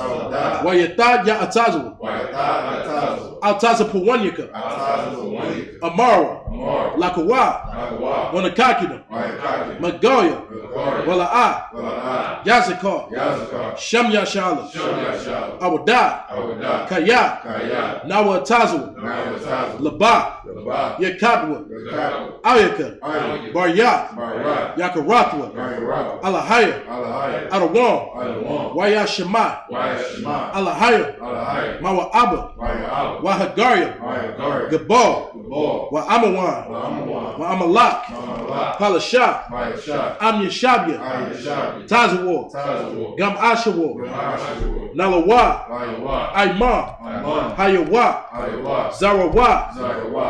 Wa Yatad Ya Atazu, Al Tazapuwanyaka, Amara, Lakawa, Wanakakina, Magoya, Wala'a, Yazakar, Shem Yashala, Awada, Kaya, Nawa Tazu, Laba, Yakadwa, Ayaka, Baryak, Yakaratwa, Alahaya, Arawam, Wayashama, Alahaya, Mawa Abba, Wahagaria, Gabal, Wa Amawan, Wa Amalak, Palasha, Am Yashabya, Tazawar, Gam Ashawar, Nalawa, Aimar, Hayawa, Zarawa,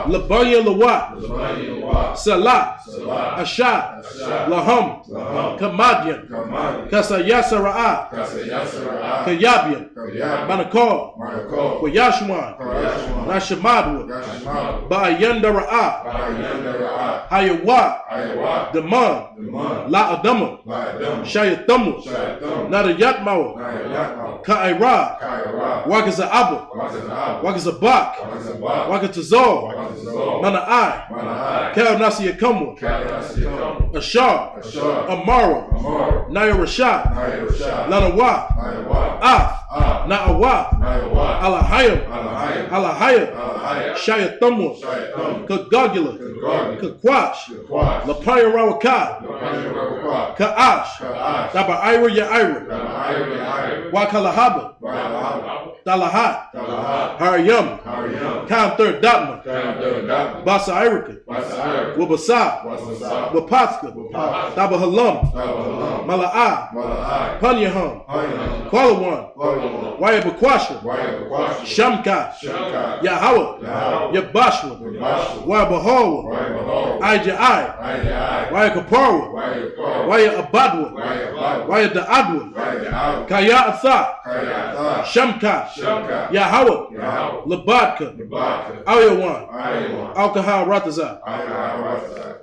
Labanya Lawa, Salah, Asha, Laham, Kamadian, Kasayasara'a, Kayabian, Manakor, Wayashwan, Nashamadwa, Ba'ayandara'a, Hayawa, Daman, La Adama, Shayatamu, Nadayatmawa, Ka'ira, Wakaza Abba, Wakaza Bak, Wakatazor, Mana'ai, Kal Nasi Yakamwa, Ashar, Amara, Naya Rashad, Lanawa, Af, Na'awa, Alahayim, Shayatamu, Kagagula, Kakwash, Lapaya Rawakad, Ka'ash, Daba'ira Ya'ira, Wakalahaba, Dalahat, Harayam, Kam Third Datma, Basa Irika, Wabasa, Wapatska, Dabahalam, Mala'a, Panyaham, Kwalawan, Wayabakwasha, Shamka, Yahweh, Yabashwa, Wayabahawa, Ijai, Wayakapara, Wayabadwa, Wayadadwa, Kaya Atha, Shamka, Yahweh, Labadka, Ayawan, Alcohol Rataza.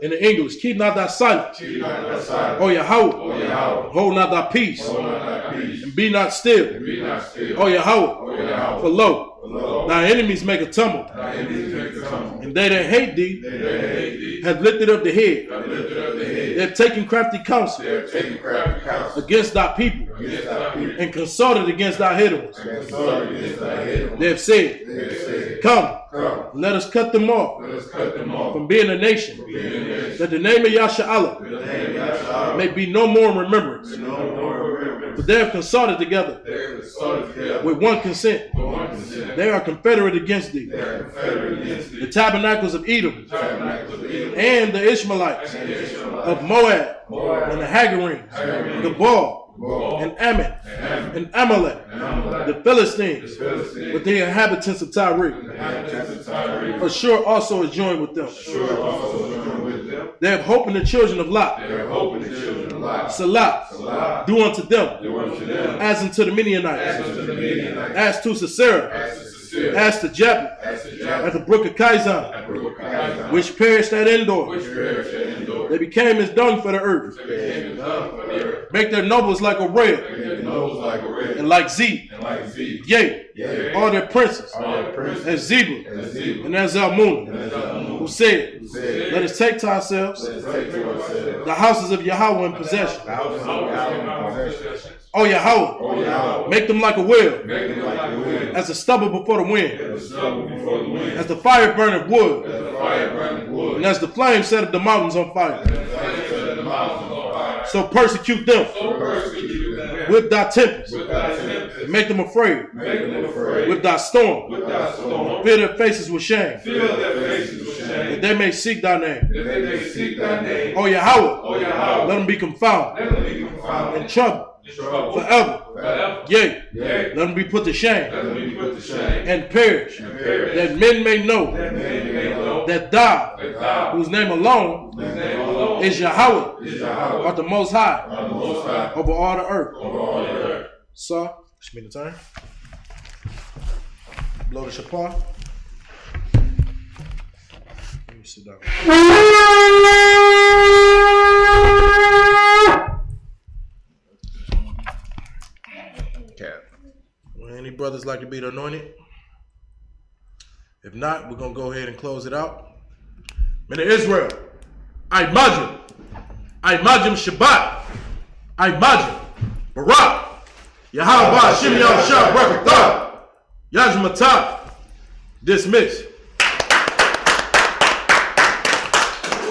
In the English, keep not thy silence. O Yahweh, hold not thy peace, and be not still. O Yahweh, for lo, thy enemies make a tumble, and they that hate thee have lifted up the head. They have taken crafty counsel against thy people, and consulted against thy hidden ones. They have said, come, let us cut them off from being a nation, that the name of Yasha'Allah may be no more in remembrance. For they have consulted together with one consent. They are confederate against thee. The tabernacles of Edom and the Ishmaelites of Moab and the Hagarenes, Gabal, and Ammon, and Amalek, the Philistines, with the inhabitants of Tyre. Ashur also is joined with them. They have hope in the children of Lot. Salah, do unto them as unto the Midianites, as to Sisera, as to Jabbok, at the brook of Kizon, which perished at Endor. They became as dung for the earth. Make their nobles like a rail, and like Zeb. Yea, all their princes, as Zebah and as Zalmunna, who said, let us take to ourselves the houses of Yahweh in possession. O Yahweh, make them like a wheel, as the stubble before the wind, as the fire burneth wood, and as the flame setteth the mountains on fire. So persecute them with thy tempest, and make them afraid with thy storm. Fill their faces with shame, that they may seek thy name. O Yahweh, let them be confounded in trouble forever. Yea, let them be put to shame and perish, that men may know that thou, whose name alone is Yahweh, art the most high over all the earth. So, it's me the turn. Blow the shapar. Let me sit down. Well, any brothers like to be anointed? If not, we're going to go ahead and close it out. Men of Israel, I imagine Shabbat, I imagine Barak, Yahweh Shimei Shah Barakatah, Yajmatah, dismiss.